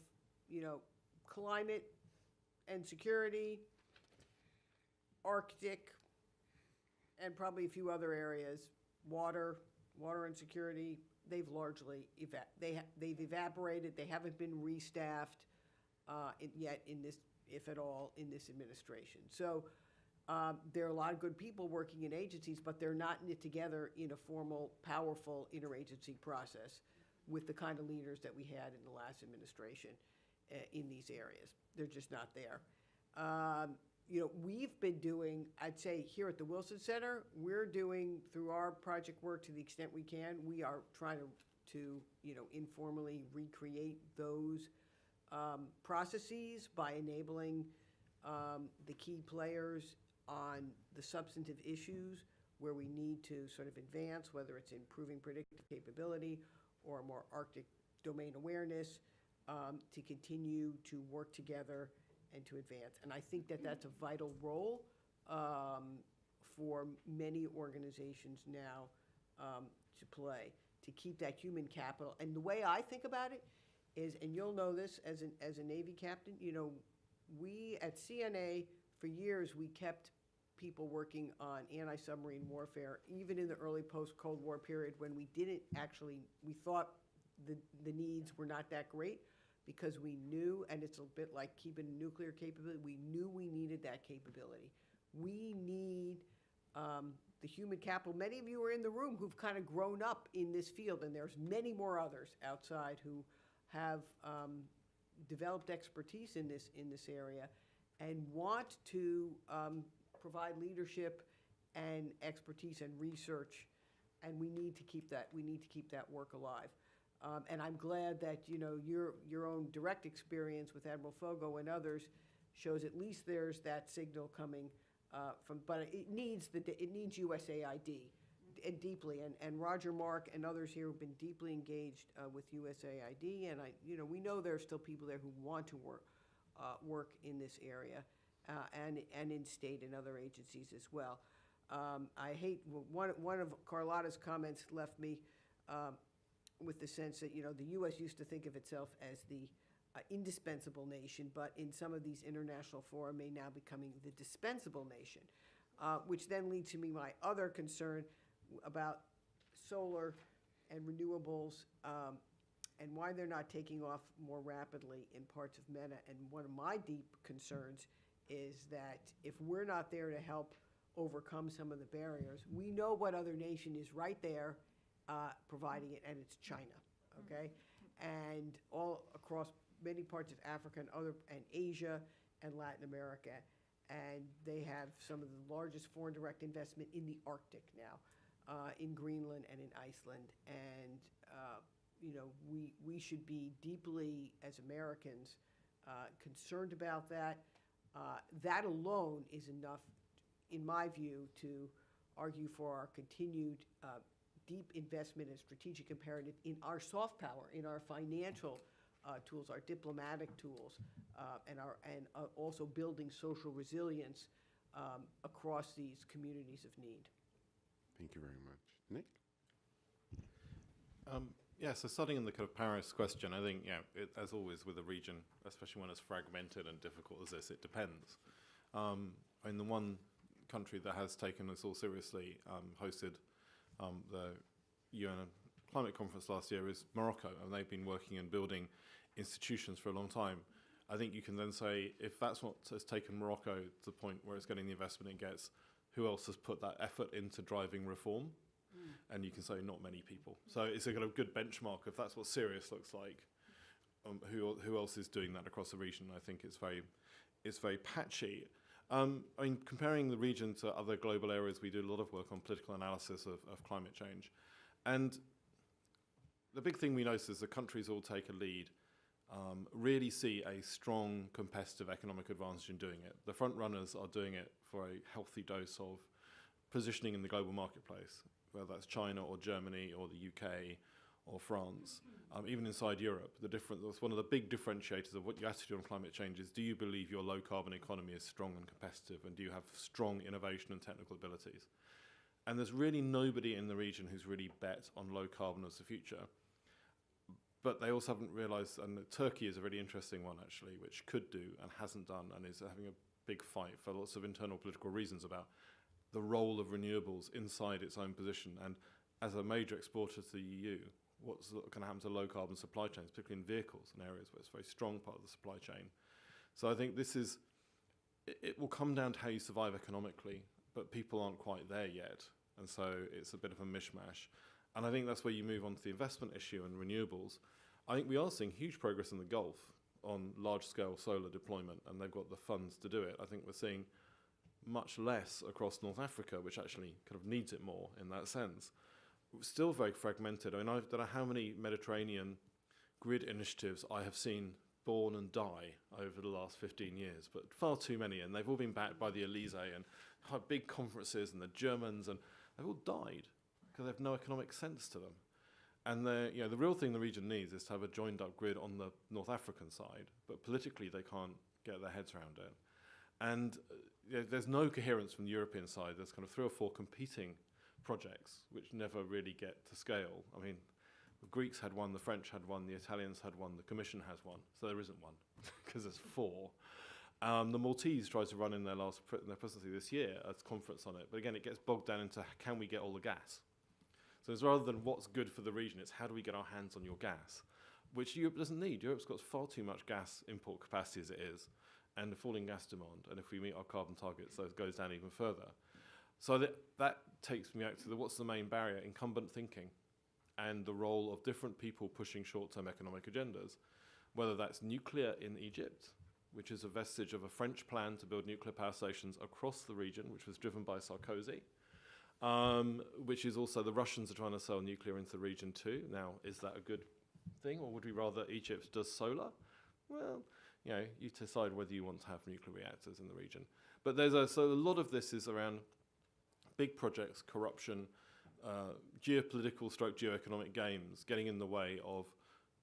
climate and security, Arctic, and probably a few other areas, water and security, they've largely they've evaporated. They haven't been restaffed yet in this, if at all, in this administration. So there are a lot of good people working in agencies, but they're not knit together in a formal, powerful interagency process with the kind of leaders that we had in the last administration in these areas. They're just not there. We've been doing, I'd say here at the Wilson Center, we're doing, through our project work to the extent we can, we are trying to informally recreate those processes by enabling the key players on the substantive issues where we need to sort of advance, whether it's improving predictive capability or more Arctic domain awareness, to continue to work together and to advance. And I think that that's a vital role for many organizations now to play, to keep that human capital. And the way I think about it is, and you'll know this as a Navy captain, we at CNA, for years, we kept people working on anti-submarine warfare, even in the early post-Cold War period when we thought the needs were not that great, because we knew, and it's a bit like keeping nuclear capability, we knew we needed that capability. We need the human capital. Many of you are in the room who've kind of grown up in this field, and there's many more others outside who have developed expertise in this area and want to provide leadership and expertise and research, and we need to keep that work alive. And I'm glad that your own direct experience with Admiral Fogo and others shows at least there's that signal coming from. But it needs USAID deeply, and Roger Mark and others here have been deeply engaged with USAID, and we know there are still people there who want to work in this area, and in state and other agencies as well. I hate one of Carlotta's comments left me with the sense that the U.S. used to think of itself as the indispensable nation, but in some of these international fora may now becoming the dispensable nation, which then leads to me my other concern about solar and renewables, and why they're not taking off more rapidly in parts of MENA. And one of my deep concerns is that if we're not there to help overcome some of the barriers, we know what other nation is right there providing it, and it's China, okay? And all across many parts of Africa and Asia and Latin America, and they have some of the largest foreign direct investment in the Arctic now, in Greenland and in Iceland, and we should be deeply, as Americans, concerned about that. That alone is enough, in my view, to argue for our continued deep investment and strategic imperative in our soft power, in our financial tools, our diplomatic tools, and also building social resilience across these communities of need. Thank you very much. Nick? Yeah, so starting in the kind of Paris question, I think, as always with a region, especially when it's fragmented and difficult as this, it depends. The one country that has taken us all seriously, hosted the UN Climate Conference last year, is Morocco, and they've been working and building institutions for a long time. I think you can then say, if that's what has taken Morocco to the point where it's getting the investment it gets, who else has put that effort into driving reform? And you can say not many people. So it's a kind of good benchmark. If that's what serious looks like, who else is doing that across the region? I think it's very patchy. I mean, comparing the region to other global areas, we do a lot of work on political analysis of climate change. And the big thing we notice is the countries all take a lead, really see a strong competitive economic advantage in doing it. The front runners are doing it for a healthy dose of positioning in the global marketplace, whether that's China or Germany or the UK or France, even inside Europe. That's one of the big differentiators of what your attitude on climate change is. Do you believe your low carbon economy is strong and competitive, and do you have strong innovation and technical abilities? And there's really nobody in the region who's really bet on low carbon as the future. But they also haven't realized, and Turkey is a really interesting one actually, which could do and hasn't done, and is having a big fight for lots of internal political reasons about the role of renewables inside its own position. And as a major exporter to the EU, what's going to happen to low carbon supply chains, particularly in vehicles and areas where it's a very strong part of the supply chain. So I think it will come down to how you survive economically, but people aren't quite there yet. And so it's a bit of a mishmash. And I think that's where you move on to the investment issue and renewables. I think we are seeing huge progress in the Gulf on large-scale solar deployment, and they've got the funds to do it. I think we're seeing much less across North Africa, which actually kind of needs it more in that sense. It's still very fragmented. I mean, I don't know how many Mediterranean grid initiatives I have seen born and die over the last 15 years, but far too many, and they've all been backed by the Elysee and had big conferences and the Germans, and they've all died because they have no economic sense to them. And the real thing the region needs is to have a joined up grid on the North African side, but politically they can't get their heads around it. And there's no coherence from the European side. There's kind of 3 or 4 competing projects which never really get to scale. I mean, the Greeks had one, the French had one, the Italians had one, the Commission has one, so there isn't one because there's 4. The Maltese tried to run in their presidency this year a conference on it, but again, it gets bogged down into can we get all the gas? So it's rather than what's good for the region, it's how do we get our hands on your gas, which Europe doesn't need. Europe's got far too much gas import capacity as it is, and a falling gas demand. And if we meet our carbon targets, so it goes down even further. So that takes me out to what's the main barrier? Incumbent thinking and the role of different people pushing short-term economic agendas, whether that's nuclear in Egypt, which is a vestige of a French plan to build nuclear power stations across the region, which was driven by Sarkozy, which is also the Russians are trying to sell nuclear into the region too. Now, is that a good thing, or would we rather Egypt does solar? Well, you decide whether you want to have nuclear reactors in the region. But so a lot of this is around big projects, corruption, geopolitical / geoeconomic games getting in the way of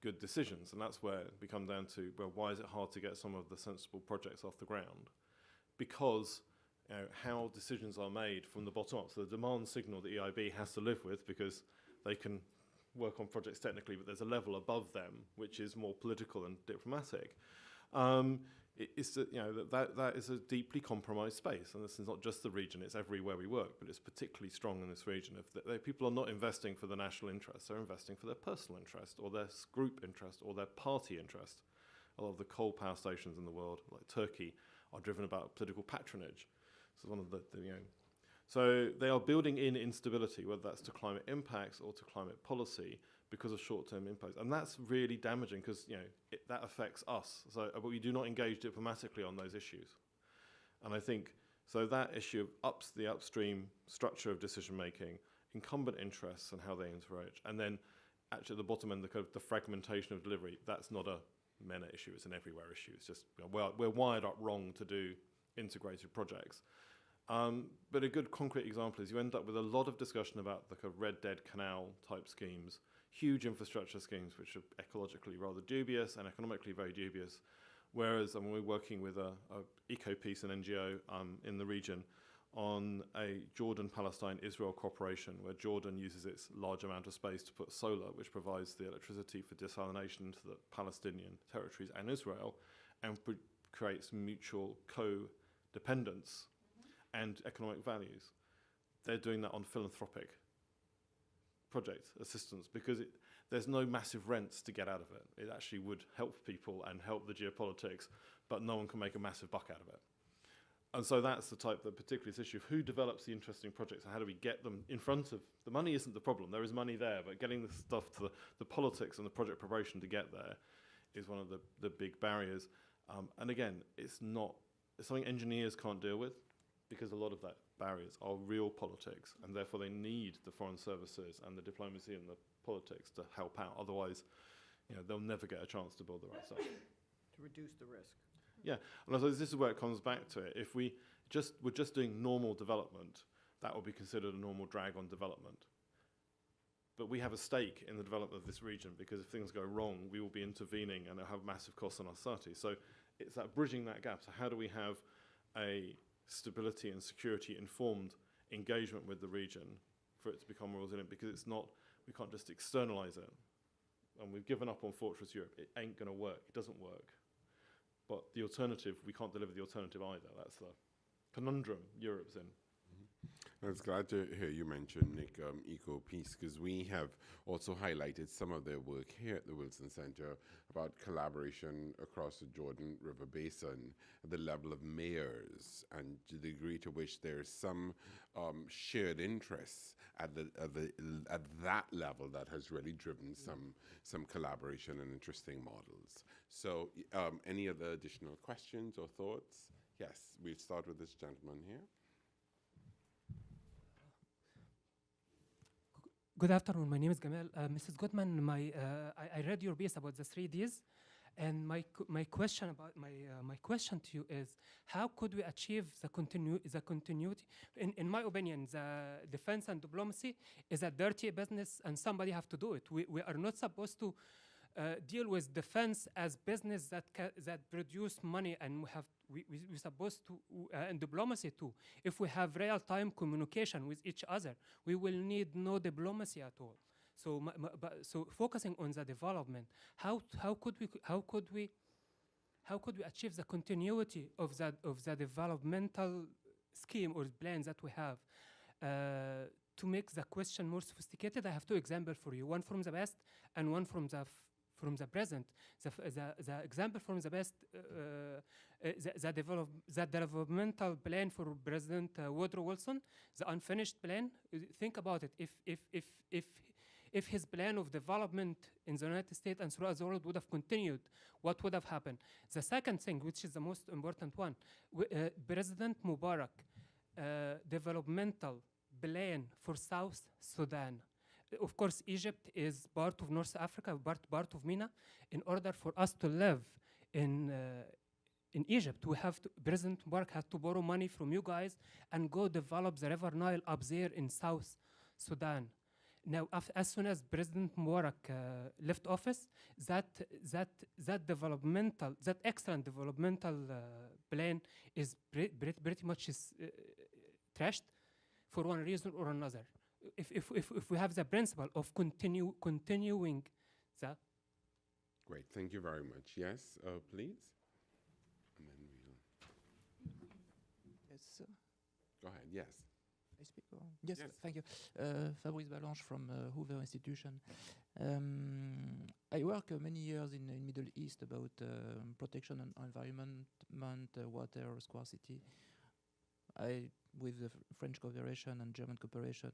good decisions. And that's where we come down to, well, why is it hard to get some of the sensible projects off the ground? Because how decisions are made from the bottom up. So the demand signal that EIB has to live with, because they can work on projects technically, but there's a level above them which is more political and diplomatic. That is a deeply compromised space, and this is not just the region, it's everywhere we work, but it's particularly strong in this region. If people are not investing for the national interest, they're investing for their personal interest, or their group interest, or their party interest. A lot of the coal power stations in the world, like Turkey, are driven about political patronage. So so they are building in instability, whether that's to climate impacts or to climate policy, because of short-term impacts. And that's really damaging because that affects us. So, but we do not engage diplomatically on those issues. And I think, so that issue of the upstream structure of decision-making, incumbent interests and how they interact, and then actually at the bottom end, the fragmentation of delivery, that's not a MENA issue, it's an everywhere issue. It's just, we're wired up wrong to do integrated projects. But a good concrete example is you end up with a lot of discussion about the kind of Red Dead Canal type schemes, huge infrastructure schemes which are ecologically rather dubious and economically very dubious. Whereas we're working with a eco-peace, an NGO in the region, on a Jordan-Palestine-Israel cooperation where Jordan uses its large amount of space to put solar, which provides the electricity for desalination to the Palestinian territories and Israel, and creates mutual co-dependence and economic values. They're doing that on philanthropic project assistance because there's no massive rents to get out of it. It actually would help people and help the geopolitics, but no one can make a massive buck out of it. And so that's the particularly this issue of who develops the interesting projects and how do we get them in front of, the money isn't the problem, there is money there, but getting the stuff to the politics and the project preparation to get there is one of the big barriers. And again, it's not something engineers can't deal with, because a lot of that barriers are real politics, and therefore they need the foreign services and the diplomacy and the politics to help out. Otherwise, they'll never get a chance to build the right stuff. To reduce the risk. Yeah, and I suppose this is where it comes back to it. If we're just doing normal development, that would be considered a normal drag on development. But we have a stake in the development of this region, because if things go wrong, we will be intervening and it'll have massive costs on our society. So it's that bridging that gap. So how do we have a stability and security informed engagement with the region for it to become more resilient? Because it's not, we can't just externalize it. And we've given up on Fortress Europe. It ain't going to work. It doesn't work. But the alternative, we can't deliver the alternative either. That's the conundrum Europe's in. I was glad to hear you mention, Nick, eco-peace, because we have also highlighted some of their work here at the Wilson Center about collaboration across the Jordan River Basin at the level of mayors, and to the degree to which there's some shared interests at that level that has really driven some collaboration and interesting models. So any other additional questions or thoughts? Yes, we'll start with this gentleman here. Good afternoon. My name is Gamal. Mrs. Goodman, I read your piece about the 3Ds, and my question to you is, how could we achieve the continuity? In my opinion, the defense and diplomacy is a dirty business, and somebody have to do it. We are not supposed to deal with defense as business that produce money, and we're supposed to, and diplomacy too. If we have real-time communication with each other, we will need no diplomacy at all. So, so focusing on the development, how could we achieve the continuity of the developmental scheme or plan that we have? To make the question more sophisticated, I have two examples for you: one from the past and one from the present. The example from the best, the developmental plan for President Woodrow Wilson, the unfinished plan. Think about it. If his plan of development in the United States and throughout the world would have continued, what would have happened? The second thing, which is the most important one, President Mubarak developmental plan for South Sudan. Of course, Egypt is part of North Africa, part of MENA. In order for us to live in Egypt, President Mubarak had to borrow money from you guys and go develop the River Nile up there in South Sudan. Now, as soon as President Mubarak left office, that excellent developmental plan is pretty much trashed for one reason or another. If we have the principle of continuing the. Great, thank you very much. Yes, please. And then we'll. Yes, sir. Go ahead. Yes. I speak. Yes, Yes. thank you. Fabrice Balanche from Hoover Institution. I work many years in Middle East about protection and environment, water scarcity. With the French cooperation and German cooperation,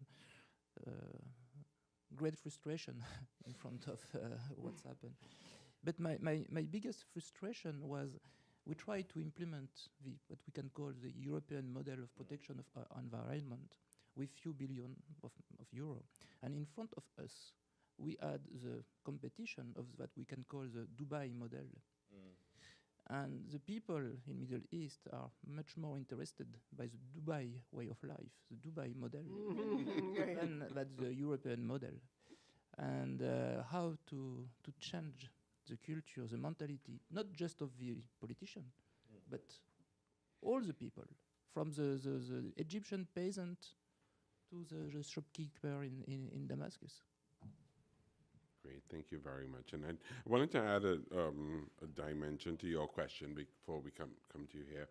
great frustration in front of what's happened. But my biggest frustration was we tried to implement what we can call the European model of protection of environment with few billion of euro. And in front of us, we had the competition of what we can call the Dubai model. And the people in Middle East are much more interested by the Dubai way of life, the Dubai model, than that's the European model. And how to change the culture, the mentality, not just of the politician, but all the people, from the Egyptian peasant to the shopkeeper in Damascus. Great, thank you very much. And I wanted to add a dimension to your question before we come to you here.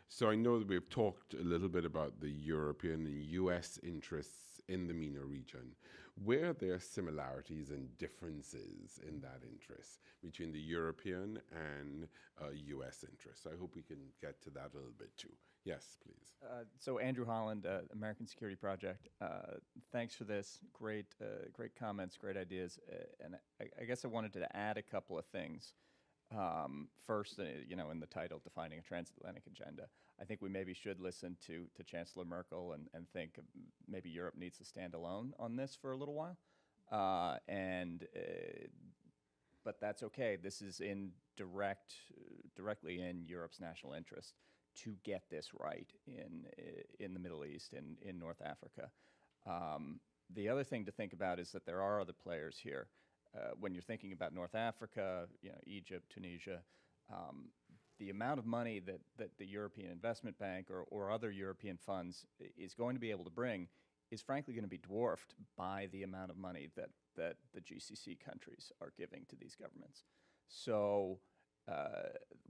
So I know that we've talked a little bit about the European and US interests in the MENA region. Where are there similarities and differences in that interest between the European and US interests? I hope we can get to that a little bit too. Yes, please. So Andrew Holland, American Security Project. Thanks for this. Great comments, great ideas. And I guess I wanted to add a couple of things. First, in the title, defining a transatlantic agenda. I think we maybe should listen to Chancellor Merkel and think maybe Europe needs to stand alone on this for a little while. But that's okay. This is directly in Europe's national interest to get this right in the Middle East and in North Africa. The other thing to think about is that there are other players here. When you're thinking about North Africa, Egypt, Tunisia, the amount of money that the European Investment Bank or other European funds is going to be able to bring is frankly going to be dwarfed by the amount of money that the GCC countries are giving to these governments. So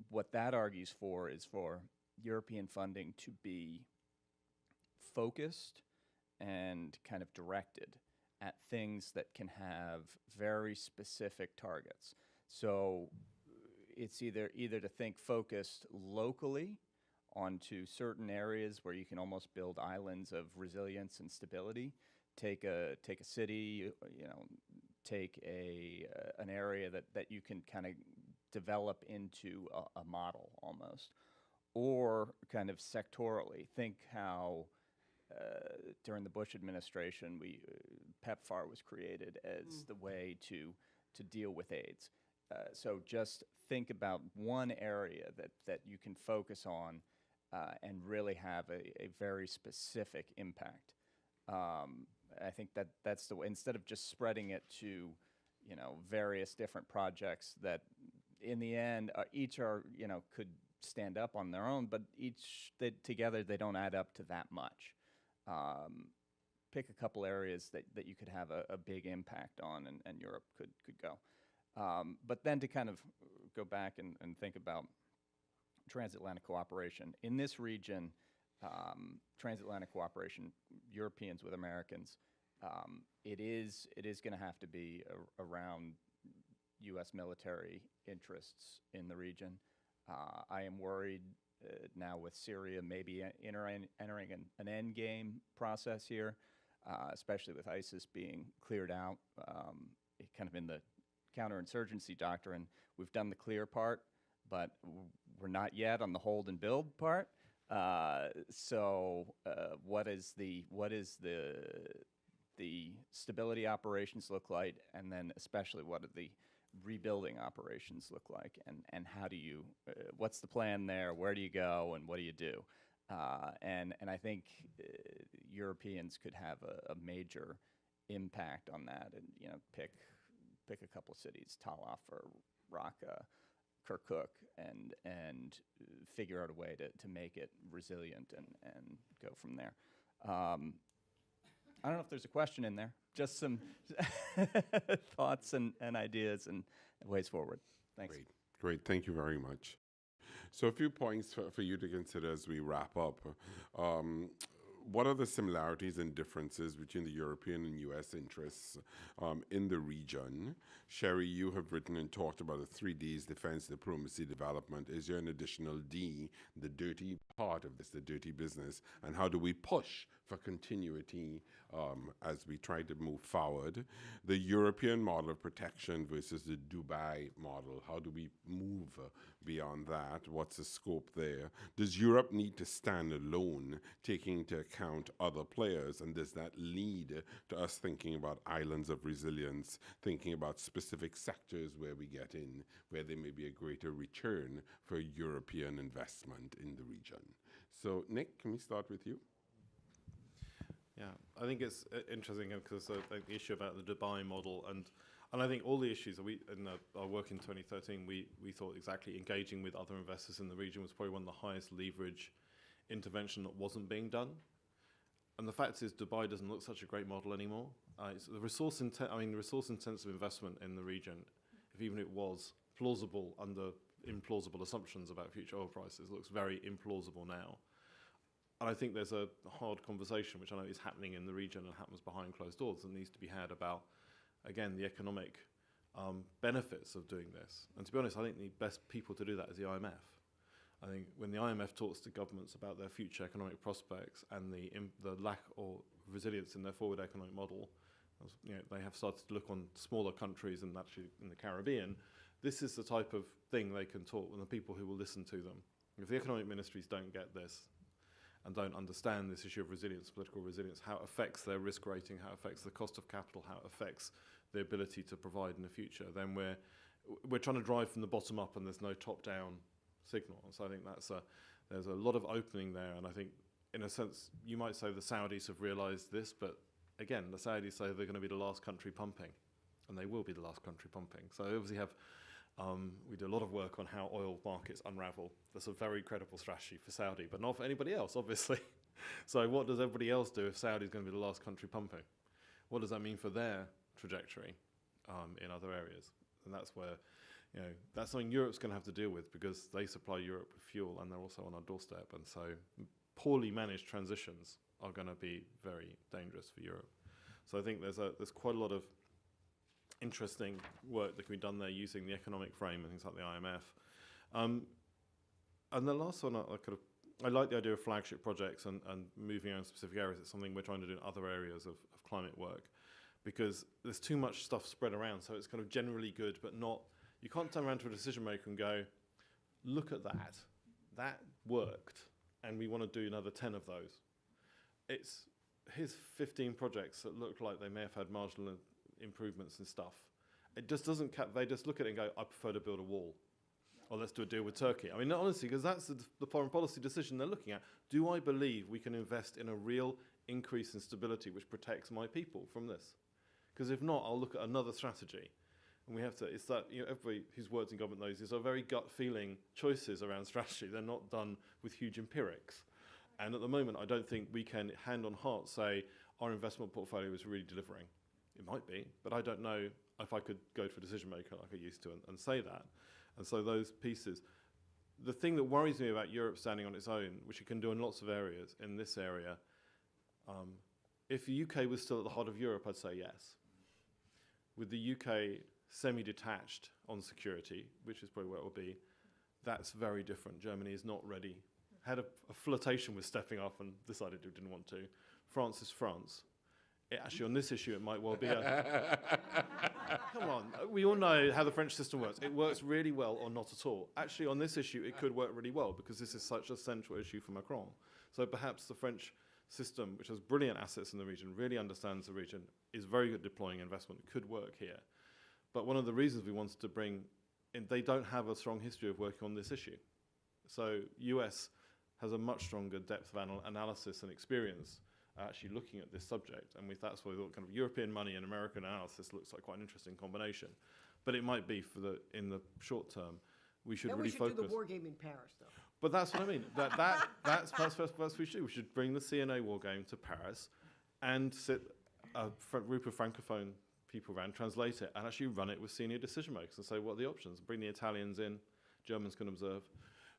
what that argues for is for European funding to be focused and kind of directed at things that can have very specific targets. So it's either to think focused locally onto certain areas where you can almost build islands of resilience and stability. Take a city, take an area that you can kind of develop into a model almost, or kind of sectorally. Think how during the Bush administration, PEPFAR was created as the way to deal with AIDS. So just think about one area that you can focus on and really have a very specific impact. I think that's the way, instead of just spreading it to, various different projects that in the end each are, could stand up on their own, but together they don't add up to that much. Pick a couple areas that you could have a big impact on, and Europe could go. But then to kind of go back and think about transatlantic cooperation. In this region, transatlantic cooperation, Europeans with Americans, it is going to have to be around U.S. military interests in the region. I am worried now with Syria maybe entering an end game process here, especially with ISIS being cleared out, kind of in the counterinsurgency doctrine. We've done the clear part, but we're not yet on the hold and build part. So what is the stability operations look like, and then especially what do the rebuilding operations look like, and how do you, what's the plan there, where do you go, and what do you do? And I think Europeans could have a major impact on that, and pick a couple cities, Tal Afar, Raqqa, Kirkuk, and figure out a way to make it resilient and go from there. I don't know if there's a question in there, just some thoughts and ideas and ways forward. Thanks. Great. Thank you very much. So a few points for you to consider as we wrap up. What are the similarities and differences between the European and U.S. interests in the region? Sherry, you have written and talked about the 3 Ds, defense, diplomacy, development. Is there an additional D, the dirty part of this, the dirty business? And how do we push for continuity as we try to move forward? The European model of protection versus the Dubai model. How do we move beyond that? What's the scope there? Does Europe need to stand alone, taking into account other players? And does that lead to us thinking about islands of resilience, thinking about specific sectors where we get in, where there may be a greater return for European investment in the region? So, Nick, can we start with you? Yeah, I think it's interesting because the issue about the Dubai model, and I think all the issues that we, in our work in 2013, we thought exactly engaging with other investors in the region was probably one of the highest leverage intervention that wasn't being done. And the fact is, Dubai doesn't look such a great model anymore. It's the resource-intensive investment in the region, if even it was plausible under implausible assumptions about future oil prices, looks very implausible now. And I think there's a hard conversation, which I know is happening in the region and happens behind closed doors, that needs to be had about, again, the economic benefits of doing this. And to be honest, I think the best people to do that is the IMF. I think when the IMF talks to governments about their future economic prospects and the lack of resilience in their forward economic model, they have started to look on smaller countries and actually in the Caribbean this is the type of thing they can talk, and the people who will listen to them. If the economic ministries don't get this and don't understand this issue of resilience, political resilience, how it affects their risk rating, how it affects the cost of capital, how it affects the ability to provide in the future, then we're trying to drive from the bottom up, and there's no top-down signal. So I think there's a lot of opening there, and I think, in a sense, you might say the Saudis have realized this, but again, the Saudis say they're going to be the last country pumping, and they will be the last country pumping. So obviously we do a lot of work on how oil markets unravel. That's a very credible strategy for Saudi, but not for anybody else, obviously. So what does everybody else do if Saudi is going to be the last country pumping? What does that mean for their trajectory in other areas? And that's where, that's something Europe's going to have to deal with, because they supply Europe with fuel, and they're also on our doorstep. And so poorly managed transitions are going to be very dangerous for Europe. So I think there's quite a lot of interesting work that can be done there using the economic frame and things like the IMF. And the last one, I like the idea of flagship projects and moving on specific areas. It's something we're trying to do in other areas of climate work, because there's too much stuff spread around. So it's kind of generally good, but not, you can't turn around to a decision maker and go, look at that. That worked, and we want to do another 10 of those. Here's 15 projects that look like they may have had marginal improvements and stuff. It just doesn't, they just look at it and go, I prefer to build a wall. Or let's do a deal with Turkey. I mean, honestly, because that's the foreign policy decision they're looking at. Do I believe we can invest in a real increase in stability which protects my people from this? Because if not, I'll look at another strategy. And we have to, it's that, everybody who's worked in government knows these are very gut feeling choices around strategy. They're not done with huge empirics. And at the moment, I don't think we can, hand on heart, say our investment portfolio is really delivering. It might be, but I don't know if I could go to a decision maker like I used to and say that. And so those pieces, the thing that worries me about Europe standing on its own, which it can do in lots of areas, in this area, if the UK was still at the heart of Europe, I'd say yes. With the UK semi-detached on security, which is probably where it will be, that's very different. Germany is not ready. Had a flirtation with stepping up and decided it didn't want to. France is France. Actually, on this issue, it might well be a... Come on, we all know how the French system works. It works really well or not at all. Actually, on this issue, it could work really well, because this is such a central issue for Macron. So perhaps the French system, which has brilliant assets in the region, really understands the region, is very good at deploying investment, could work here. But one of the reasons we wanted to bring in, they don't have a strong history of working on this issue. So US has a much stronger depth of analysis and experience actually looking at this subject, and that's why we thought kind of European money and American analysis looks like quite an interesting combination. But it might be in the short term, we should really focus. Do the war game in Paris, though. But that's what I mean. That's what we should. We should bring the CNA war game to Paris, and sit a group of francophone people around, translate it, and actually run it with senior decision makers and say, what are the options? Bring the Italians in, Germans can observe.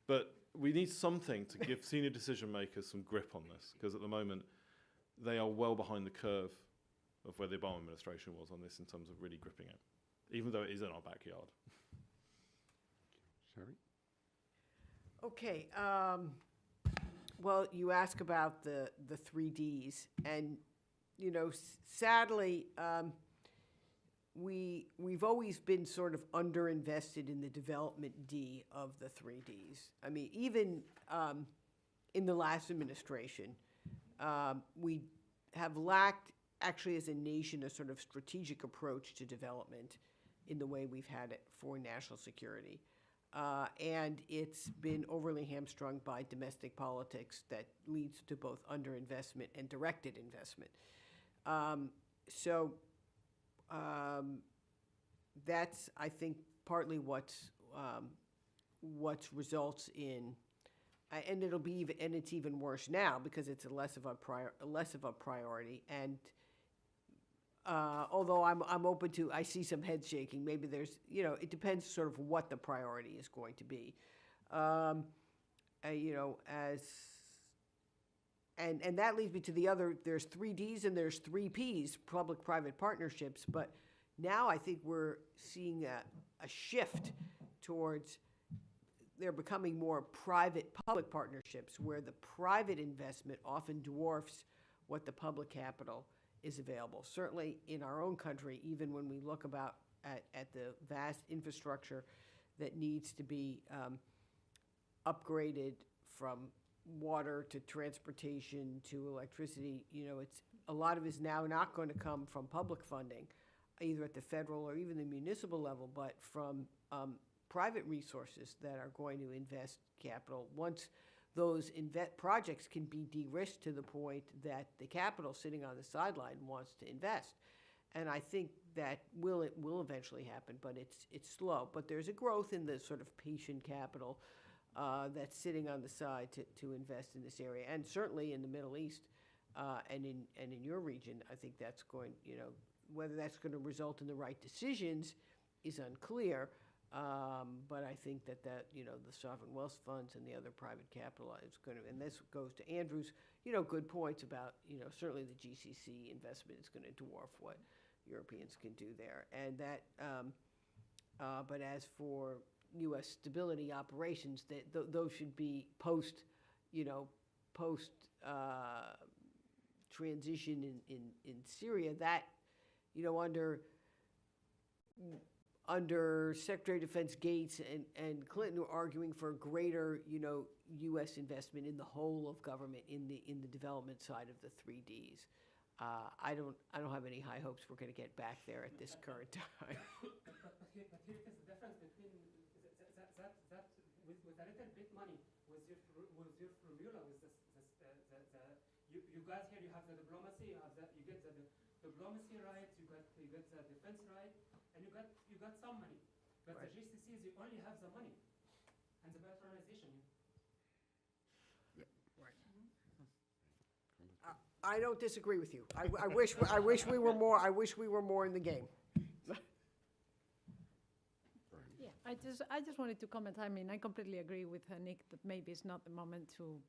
But we need something to give senior decision makers some grip on this, because at the moment, they are well behind the curve of where the Obama administration was on this in terms of really gripping it, even though it is in our backyard. Sherry? Okay. Well, you ask about the 3Ds, and sadly, we've always been sort of underinvested in the development D of the 3Ds. I mean, even in the last administration, we have lacked, actually as a nation, a sort of strategic approach to development in the way we've had it for national security. And it's been overly hamstrung by domestic politics that leads to both underinvestment and directed investment. That's, I think, partly what's results in, and it's even worse now because it's less of a priority. And although I'm open to, I see some heads shaking. Maybe there's, it depends sort of what the priority is going to be. And that leads me to the other. There's 3Ds and there's 3Ps, public-private partnerships. But now I think we're seeing a shift towards they're becoming more private-public partnerships, where the private investment often dwarfs what the public capital is available. Certainly in our own country, even when we look at the vast infrastructure that needs to be upgraded from water to transportation to electricity. It's a lot of it is now not going to come from public funding, either at the federal or even the municipal level, but from private resources that are going to invest capital. Once those projects can be de-risked to the point that the capital sitting on the sideline wants to invest. And I think that it will eventually happen, but it's slow. But there's a growth in the sort of patient capital that's sitting on the side to invest in this area. And certainly in the Middle East and in your region, I think that's going, whether that's going to result in the right decisions is unclear. But I think that the sovereign wealth funds and the other private capital is going to, and this goes to Andrew's, good points about, certainly the GCC investment is going to dwarf what Europeans can do there. And that, but as for U.S. stability operations, those should be post transition in Syria. That, under Secretary of Defense Gates and Clinton were arguing for greater, U.S. investment in the whole of government in the development side of the 3Ds. I don't have any high hopes we're going to get back there at this current time. But here is the difference between that with a little bit money, with your formula, with you guys here, you have the diplomacy, you get the diplomacy right, you get the defense right, and you got some money. But right. The GCCs, you only have the money and the patronization. I don't disagree with you. I wish we were more. I wish we were more in the game. Yeah, I just wanted to comment. I mean, I completely agree with Nick that maybe it's not the moment to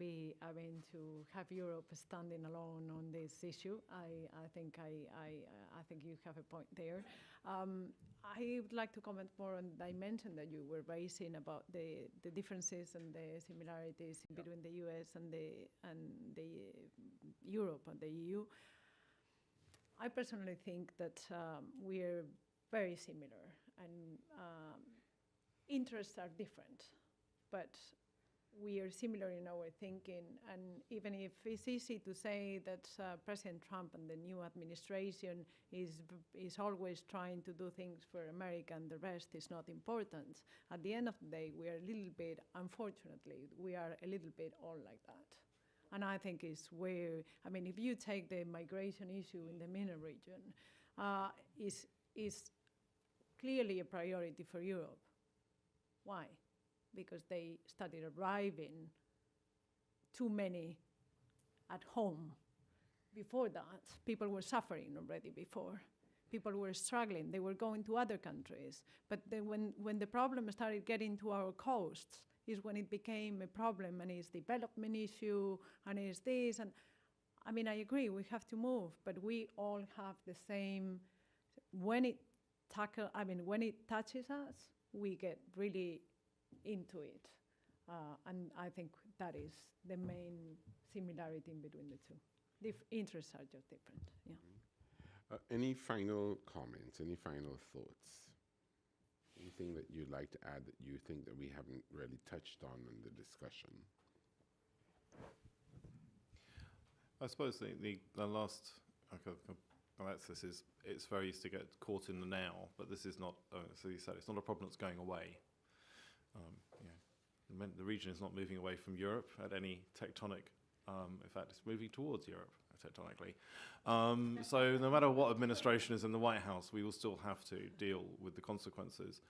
have Europe standing alone on this issue. I think you have a point there. I would like to comment more on the dimension that you were raising about the differences and the similarities between the US and the Europe and the EU. I personally think that we're very similar, and interests are different, but we are similar in our thinking. And even if it's easy to say that President Trump and the new administration is always trying to do things for America and the rest is not important, at the end of the day, we are a little bit, unfortunately, we are a little bit all like that. And I think it's where, I mean, if you take the migration issue in the MENA region, is clearly a priority for Europe. Why? Because they started arriving too many at home. Before that, people were suffering already before. People were struggling. They were going to other countries. But then when the problem started getting to our coasts is when it became a problem, and it's development issue, and it's this. And I mean, I agree, we have to move, but we all have the same, when it touches us, we get really into it. And I think that is the main similarity in between the two. Interests are just different, yeah. Any final comments, any final thoughts? Anything that you'd like to add that you think that we haven't really touched on in the discussion? I suppose the last analysis is it's very easy to get caught in the now, but this is not, so you said, it's not a problem that's going away. The region is not moving away from Europe at any tectonic, in fact, it's moving towards Europe tectonically. So no matter what administration is in the White House, we will still have to deal with the consequences.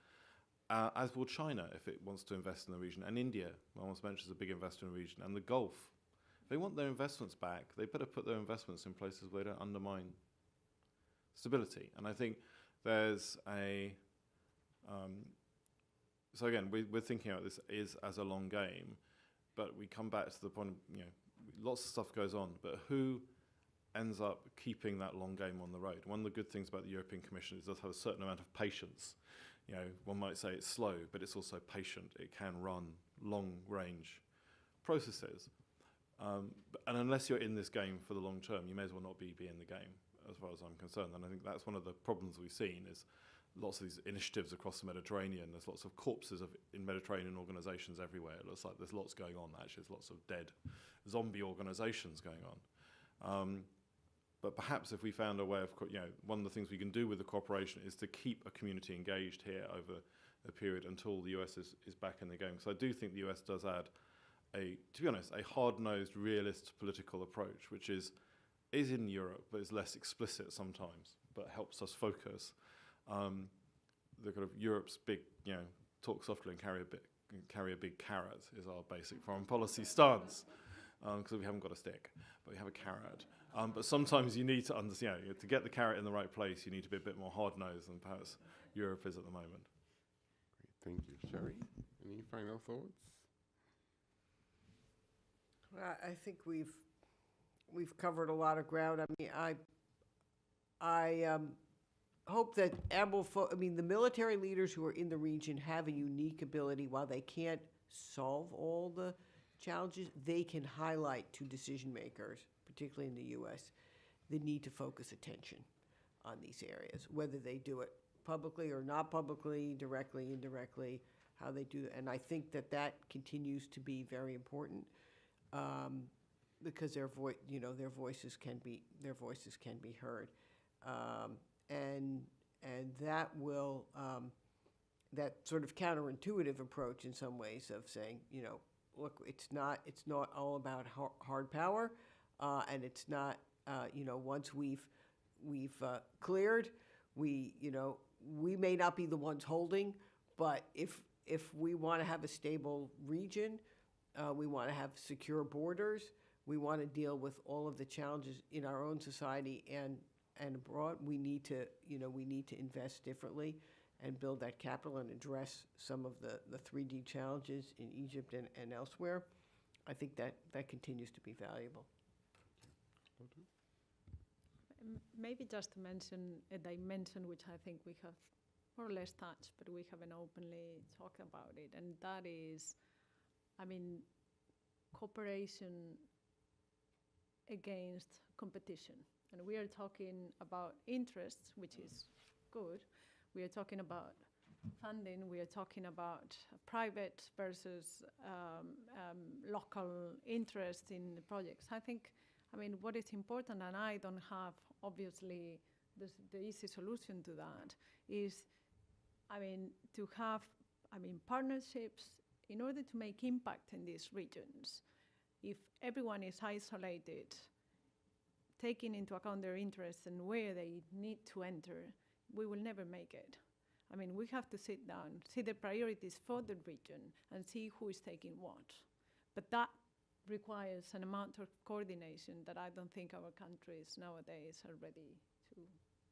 As will China if it wants to invest in the region, and India, I almost mentioned, is a big investor in the region, and the Gulf. If they want their investments back, they better put their investments in places where they don't undermine stability. And I think there's a... so again, we're thinking about this as a long game, but we come back to the point of, lots of stuff goes on, but who ends up keeping that long game on the road? One of the good things about the European Commission is it does have a certain amount of patience. One might say it's slow, but it's also patient. It can run long-range processes. And unless you're in this game for the long term, you may as well not be in the game, as far as I'm concerned. And I think that's one of the problems we've seen is lots of these initiatives across the Mediterranean. There's lots of corpses in Mediterranean organizations everywhere. It looks like there's lots going on, actually. There's lots of dead zombie organizations going on. But perhaps if we found a way of, one of the things we can do with the cooperation is to keep a community engaged here over a period until the US is back in the game. So I do think the US does add to be honest, a hard-nosed, realist political approach, which is in Europe, but is less explicit sometimes, but helps us focus. The kind of Europe's big, talk softly and carry a big carrot is our basic foreign policy stance, because we haven't got a stick, but we have a carrot. But sometimes you need to understand, to get the carrot in the right place, you need to be a bit more hard-nosed than perhaps Europe is at the moment. Great, thank you. Sherry, any final thoughts? I think we've covered a lot of ground. I mean, I hope that the military leaders who are in the region have a unique ability. While they can't solve all the challenges, they can highlight to decision makers, particularly in the U.S., the need to focus attention on these areas, whether they do it publicly or not publicly, directly, indirectly, how they do it. And I think that continues to be very important. Because their voices can be heard, and that will that sort of counterintuitive approach in some ways of saying, look, it's not all about hard power, and it's not once we've cleared, we may not be the ones holding, but if we want to have a stable region. We want to have secure borders. We want to deal with all of the challenges in our own society and abroad. We need to invest differently and build that capital and address some of the 3D challenges in Egypt and elsewhere. I think that continues to be valuable. Maybe just to mention a dimension which I think we have more or less touched, but we haven't openly talked about it, and that is, cooperation against competition. And we are talking about interests, which is good. We are talking about funding. We are talking about private versus local interest in the projects. I think, what is important, and I don't have, obviously, the easy solution to that, is, to have, partnerships in order to make impact in these regions. If everyone is isolated, taking into account their interests and where they need to enter, we will never make it. We have to sit down, see the priorities for the region, and see who is taking what. But that requires an amount of coordination that I don't think our countries nowadays are ready to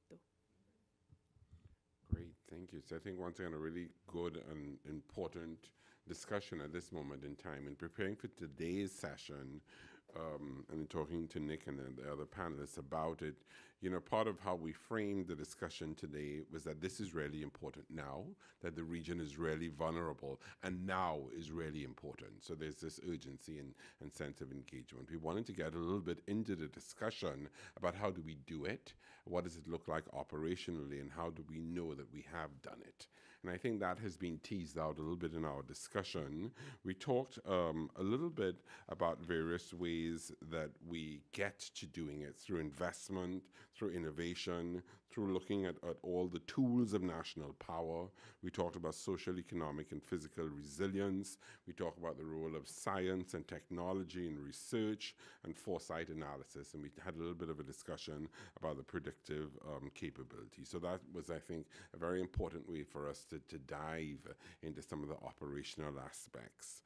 do. Great, thank you. So I think once again, a really good and important discussion at this moment in time. In preparing for today's session, and in talking to Nick and the other panelists about it, part of how we framed the discussion today was that this is really important now, that the region is really vulnerable, and now is really important. So there's this urgency and sense of engagement. We wanted to get a little bit into the discussion about how do we do it, what does it look like operationally, and how do we know that we have done it. And I think that has been teased out a little bit in our discussion. We talked a little bit about various ways that we get to doing it through investment, through innovation, through looking at all the tools of national power. We talked about social, economic, and physical resilience. We talked about the role of science and technology in research and foresight analysis. And we had a little bit of a discussion about the predictive capability. So that was, I think, a very important way for us to dive into some of the operational aspects.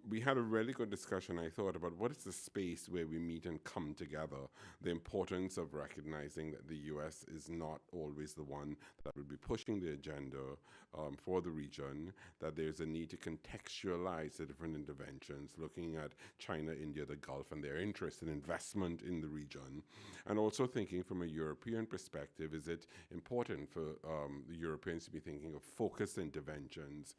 We had a really good discussion, I thought, about what is the space where we meet and come together, the importance of recognizing that the U.S. is not always the one that will be pushing the agenda for the region, that there's a need to contextualize the different interventions, looking at China, India, the Gulf, and their interest in investment in the region, and also thinking from a European perspective, is it important for the Europeans to be thinking of focused interventions,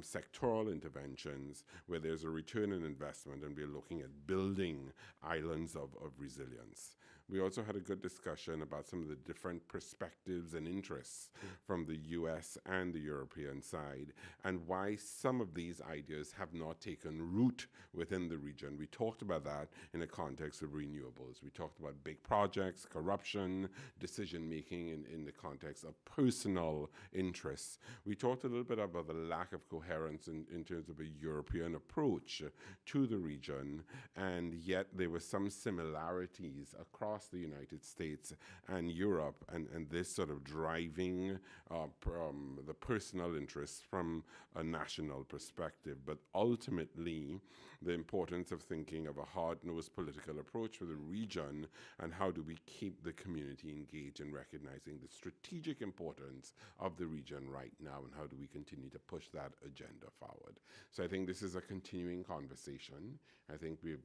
sectoral interventions, where there's a return on investment, and we're looking at building islands of resilience. We also had a good discussion about some of the different perspectives and interests from the US and the European side, and why some of these ideas have not taken root within the region. We talked about that in the context of renewables. We talked about big projects, corruption, decision-making in the context of personal interests. We talked a little bit about the lack of coherence in terms of a European approach to the region, and yet there were some similarities across the United States and Europe, and this sort of driving the personal interests from a national perspective. But ultimately, the importance of thinking of a hard-nosed political approach for the region, and how do we keep the community engaged in recognizing the strategic importance of the region right now, and how do we continue to push that agenda forward. So I think this is a continuing conversation. I think we've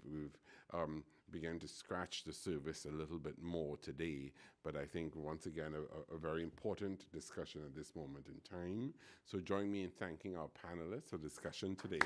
began to scratch the surface a little bit more today, but I think once again a very important discussion at this moment in time. So join me in thanking our panelists for discussion today.